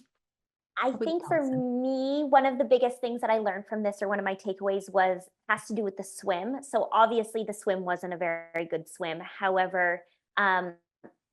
[SPEAKER 3] I think for me, one of the biggest things that I learned from this, or one of my takeaways, has to do with the swim. So obviously the swim wasn't a very good swim. However,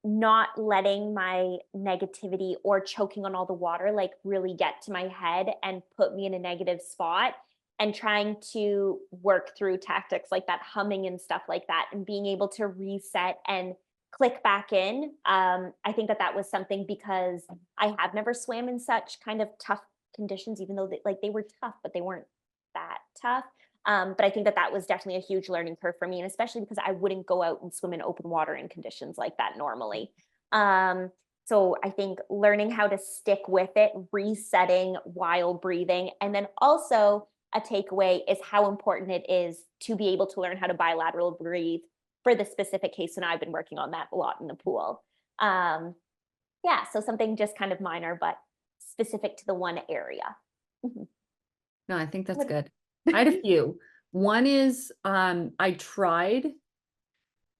[SPEAKER 3] not letting my negativity or choking on all the water like really get to my head and put me in a negative spot, and trying to work through tactics like that, humming and stuff like that, and being able to reset and click back in. I think that was something, because I have never swam in such kind of tough conditions, even though they were tough, but they weren't that tough. But I think that was definitely a huge learning curve for me, and especially because I wouldn't go out and swim in open water in conditions like that normally. So I think learning how to stick with it, resetting while breathing, and then also a takeaway is how important it is to be able to learn how to bilateral breathe for the specific case. And I've been working on that a lot in the pool. Yeah, so something just kind of minor, but specific to the one area.
[SPEAKER 1] No, I think that's good. I had a few. One is I tried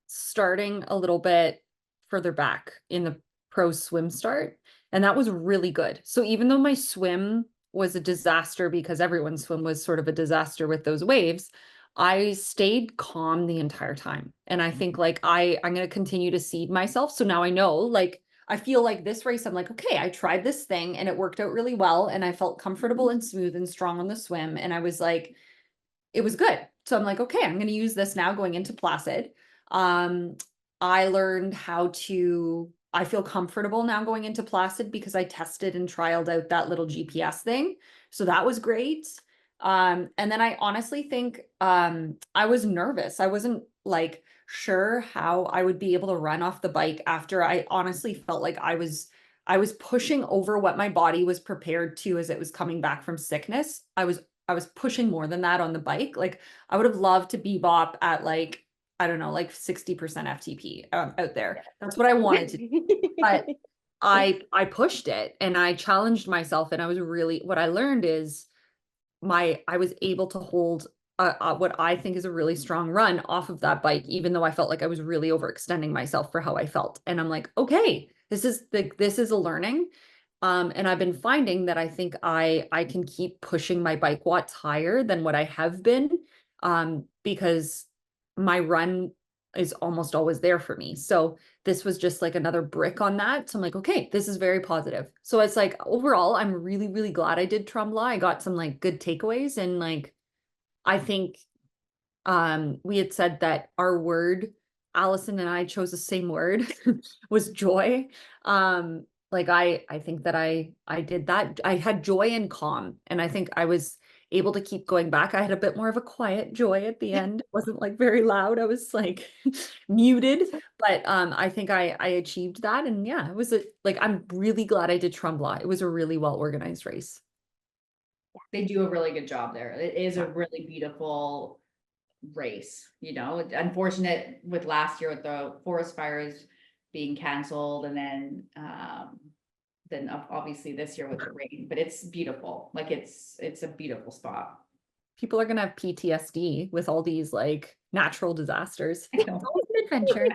[SPEAKER 1] starting a little bit further back in the pro swim start, and that was really good. So even though my swim was a disaster, because everyone's swim was sort of a disaster with those waves, I stayed calm the entire time. And I think like I'm going to continue to seed myself. So now I know, like, I feel like this race, I'm like, okay, I tried this thing and it worked out really well. And I felt comfortable and smooth and strong on the swim. And I was like, it was good. So I'm like, okay, I'm going to use this now going into Placid. I learned I feel comfortable now going into Placid because I tested and trialed out that little GPS thing. So that was great. And then I honestly think I was nervous. I wasn't like sure how I would be able to run off the bike after. I honestly felt like I was pushing over what my body was prepared to as it was coming back from sickness. I was pushing more than that on the bike. Like, I would have loved to bebop at like, I don't know, like 60% FTP out there. That's what I wanted to do. But I pushed it and I challenged myself, and what I learned is I was able to hold what I think is a really strong run off of that bike, even though I felt like I was really overextending myself for how I felt. And I'm like, okay, this is a learning. And I've been finding that I think I can keep pushing my bike watts higher than what I have been, because my run is almost always there for me. So this was just like another brick on that. So I'm like, okay, this is very positive. So it's like, overall, I'm really, really glad I did Tremblant. I got some like good takeaways, and like, I think we had said that our word, Allison and I chose the same word, was joy. Like I think that I did that. I had joy and calm. And I think I was able to keep going back. I had a bit more of a quiet joy at the end. It wasn't like very loud. I was like muted, but I think I achieved that. And yeah, it was like, I'm really glad I did Tremblant. It was a really well organized race.
[SPEAKER 2] They do a really good job there. It is a really beautiful race, you know. Unfortunate with last year with the forest fires being canceled, and then obviously this year with the rain, but it's beautiful. Like it's a beautiful spot.
[SPEAKER 1] People are gonna have PTSD with all these like natural disasters.
[SPEAKER 2] I
[SPEAKER 1] It's
[SPEAKER 2] know.
[SPEAKER 1] always an adventure.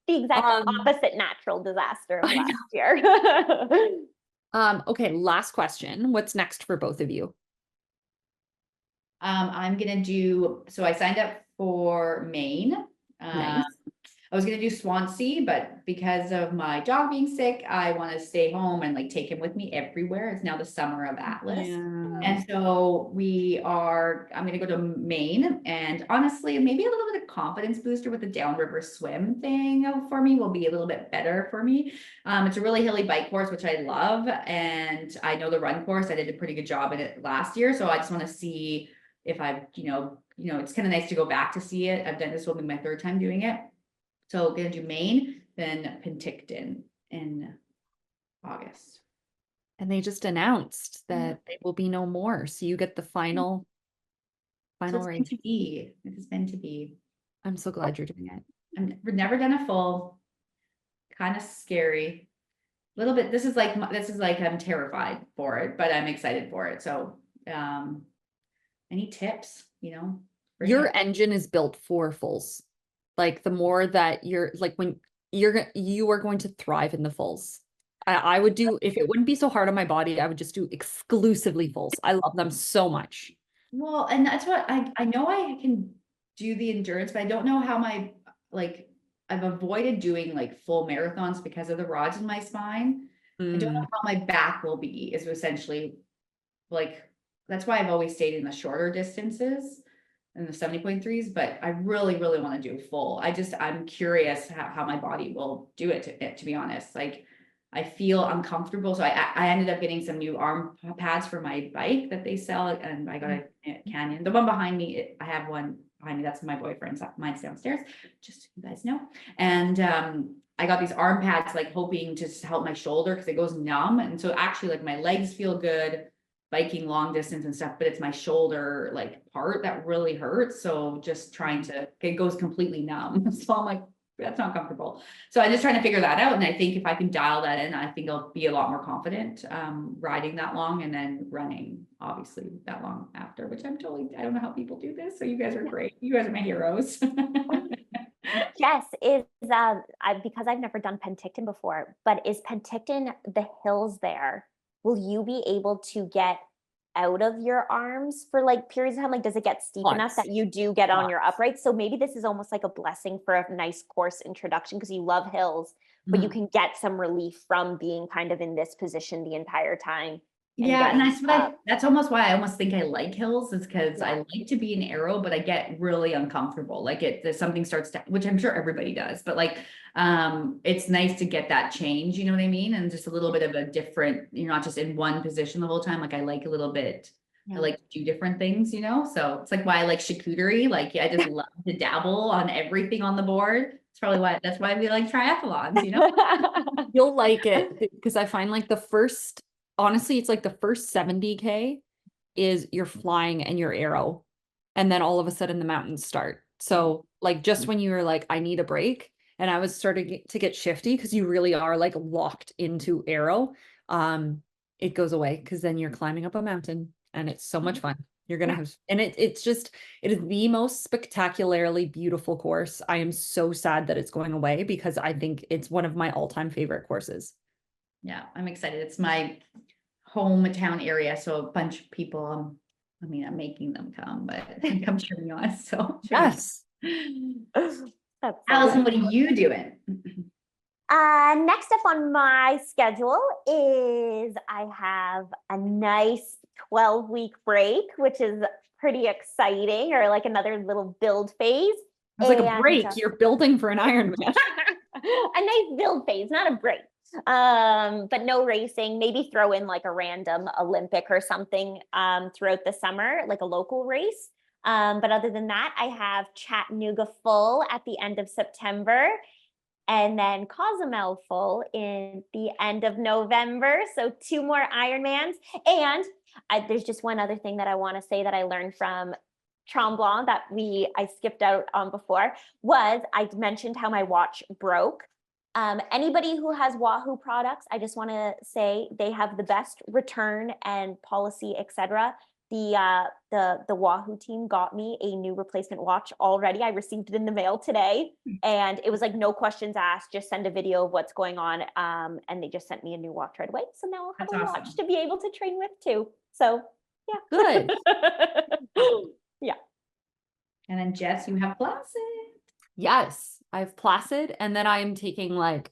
[SPEAKER 3] The exact
[SPEAKER 1] Um,
[SPEAKER 3] opposite natural disaster of
[SPEAKER 1] I know.
[SPEAKER 3] last year.
[SPEAKER 1] Okay, last question. What's next for both of you?
[SPEAKER 2] I'm gonna do, so I signed up for Maine.
[SPEAKER 1] Nice.
[SPEAKER 2] I was gonna do Swansea, but because of my dog being sick, I want to stay home and like take him with me everywhere. It's now the summer of Atlas.
[SPEAKER 1] Yeah.
[SPEAKER 2] And so I'm gonna go to Maine, and honestly, maybe a little bit of confidence booster with the downriver swim thing for me will be a little bit better for me. It's a really hilly bike course, which I love. And I know the run course, I did a pretty good job in it last year. So I just want to see if I've, it's kind of nice to go back to see it. I've done this, will be my third time doing it. So gonna do Maine, then Penticton in August.
[SPEAKER 1] And they just announced that it will be no more. So you get the final
[SPEAKER 2] So it's
[SPEAKER 1] race.
[SPEAKER 2] meant to be. It is meant to be.
[SPEAKER 1] I'm so glad you're doing it.
[SPEAKER 2] We've never done a full, kind of scary. A little bit, this is like I'm terrified for it, but I'm excited for it. So any tips,
[SPEAKER 1] Your engine is built for fulls. Like the more that you're like when you are going to thrive in the fulls. I would do, if it wouldn't be so hard on my body, I would just do exclusively fulls. I love them so much.
[SPEAKER 2] Well, and that's what I know I can do the endurance, but I don't know how I've avoided doing like full marathons because of the rods in my spine. I don't know how my back will be, is essentially like, that's why I've always stayed in the shorter distances and the 70.3s, but I really, really want to do full. I'm curious how my body will do it, to be honest. Like I feel uncomfortable. So I ended up getting some new arm pads for my bike that they sell, and I got a Canyon. The one behind me, I have one behind me. That's my boyfriend's. Mine's downstairs, just so you guys know. And I got these arm pads, like hoping to help my shoulder because it goes numb. And so actually, like my legs feel good biking long distance and stuff, but it's my shoulder like part that really hurts. So just trying to, it goes completely numb. So I'm like, that's not comfortable. So I'm just trying to figure that out. And I think if I can dial that in, I think I'll be a lot more confident riding that long and then running obviously that long after, which I don't know how people do this. So you guys are great. You guys are my heroes.
[SPEAKER 3] Jess, because I've never done Penticton before, but is Penticton the hills there? Will you be able to get out of your arms for like periods of time? Like, does it get steep enough that you do get on your uprights? So maybe this is almost like a blessing for a nice course introduction because you love hills, but you can get some relief from being kind of in this position the entire time.
[SPEAKER 2] Yeah, and that's almost why I almost think I like hills, is because I like to be an arrow, but I get really uncomfortable. Like something starts to, which I'm sure everybody does, but like it's nice to get that change, you know what I mean? And just a little bit of a different, you're not just in one position the whole time. Like I like a little bit, I like to do different things, so it's like why I like charcuterie. Like I just love to dabble on everything on the board. It's probably that's why we like triathlons,
[SPEAKER 1] You'll like it because I find like honestly, it's like the first 70K is you're flying and you're arrow. And then all of a sudden the mountains start. So like just when you were like, I need a break, and I was starting to get shifty because you really are like locked into arrow. It goes away because then you're climbing up a mountain and it's so much fun. You're gonna have, and it is the most spectacularly beautiful course. I am so sad that it's going away because I think it's one of my all-time favorite courses.
[SPEAKER 2] Yeah, I'm excited. It's my hometown area, so a bunch of people, I'm making them come, but come cheer me on. So
[SPEAKER 1] Yes.
[SPEAKER 2] Allison, what are you doing?
[SPEAKER 3] Next up on my schedule is I have a nice 12-week break, which is pretty exciting, or like another little build phase.
[SPEAKER 1] It's like a break. You're building for an Ironman.
[SPEAKER 3] A nice build phase, not a break. But no racing, maybe throw in like a random Olympic or something throughout the summer, like a local race. But other than that, I have Chattanooga full at the end of September, and then Cozumel full in the end of November. So 2 more Ironmans. And there's just one other thing that I want to say that I learned from Tremblant that I skipped out on before, was I mentioned how my watch broke. Anybody who has Wahoo products, I just want to say they have the best return and policy, etc. The Wahoo team got me a new replacement watch already. I received it in the mail today, and it was like no questions asked, just send a video of what's going on. And they just sent me a new watch right away. So now I'll have a watch to be able to train with too. So yeah.
[SPEAKER 1] Good.
[SPEAKER 3] Yeah.
[SPEAKER 2] And then Jess, you have Placid.
[SPEAKER 1] Yes, I have Placid, and then I am taking like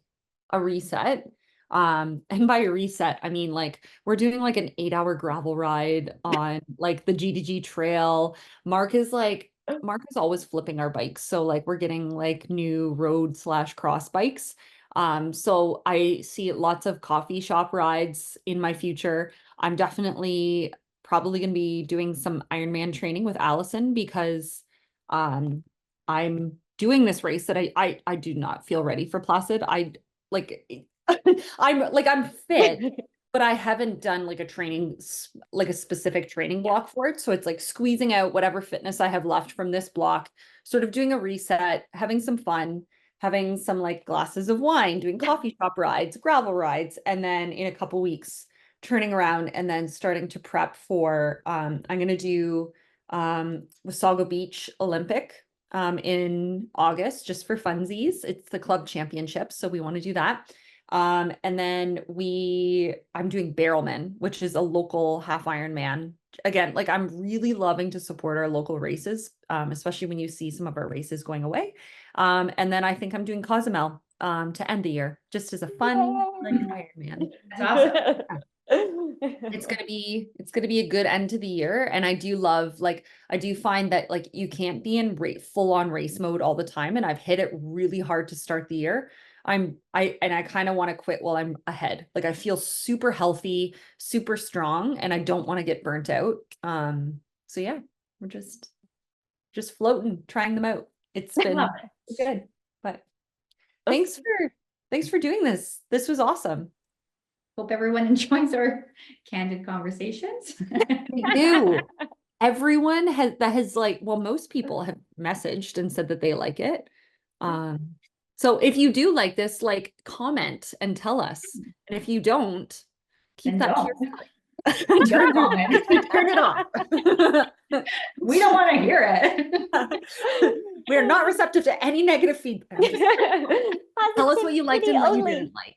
[SPEAKER 1] a reset. And by a reset, I mean like we're doing like an 8-hour gravel ride on like the G2G trail. Mark is always flipping our bikes. So like we're getting like new road/cross bikes. So I see lots of coffee shop rides in my future. I'm definitely probably going to be doing some Ironman training with Allison, because I'm doing this race that I do not feel ready for Placid. I'm fit, but I haven't done like a specific training block for it. So it's like squeezing out whatever fitness I have left from this block, sort of doing a reset, having some fun, having some like glasses of wine, doing coffee shop rides, gravel rides, and then in a couple weeks turning around and then starting to prep for I'm going to do Wasaga Beach Olympic in August, just for funsies. It's the club championship, so we want to do that. And then I'm doing Barrelman, which is a local half Ironman. Again, like I'm really loving to support our local races, especially when you see some of our races going away. And then I think I'm doing Cozumel to end the year, just as a fun like Ironman.
[SPEAKER 2] That's awesome.
[SPEAKER 1] It's gonna be a good end to the year. And I do find that like you can't be in full on race mode all the time. And I've hit it really hard to start the year. I kind of want to quit while I'm ahead. Like I feel super healthy, super strong, and I don't want to get burnt out. So yeah, we're just floating, trying them out. It's been good. But thanks for doing this. This was awesome.
[SPEAKER 2] Hope everyone enjoys our candid conversations.
[SPEAKER 1] I do. Everyone has most people have messaged and said that they like it. So if you do like this, like comment and tell us. And if you don't, keep that to yourself. Turn it off.
[SPEAKER 2] We don't want to hear it.
[SPEAKER 1] We are not receptive to any negative feedback. Tell us what you liked and what you didn't like.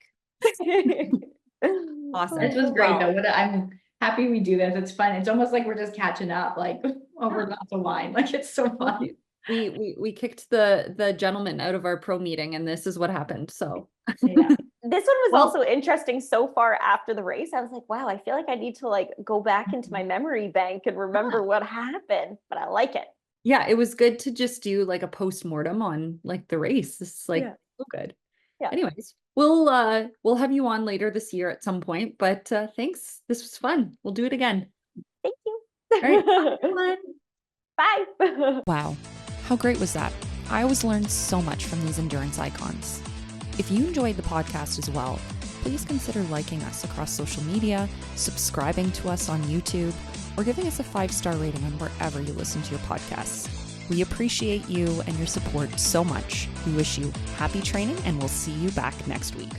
[SPEAKER 1] Awesome.
[SPEAKER 2] This was great though. I'm happy we do this. It's fun. It's almost like we're just catching up, like over glass of wine. Like it's so fun.
[SPEAKER 1] We kicked the gentleman out of our pro meeting, and this is what happened. So
[SPEAKER 3] yeah. This one was also interesting so far after the race. I was like, wow, I feel like I need to like go back into my memory bank and remember what happened, but I like it.
[SPEAKER 1] Yeah, it was good to just do like a post-mortem on like the race. This is like so good. Yeah. Anyways, we'll have you on later this year at some point, but thanks. This was fun. We'll do it again.
[SPEAKER 3] Thank you.
[SPEAKER 1] All right.
[SPEAKER 3] Bye.
[SPEAKER 4] Wow. How great was that? I always learn so much from these endurance icons. If you enjoyed the podcast as well, please consider liking us across social media, subscribing to us on YouTube, or giving us a 5-star rating on wherever you listen to your podcasts. We appreciate you and your support so much. We wish you happy training, and we'll see you back next week.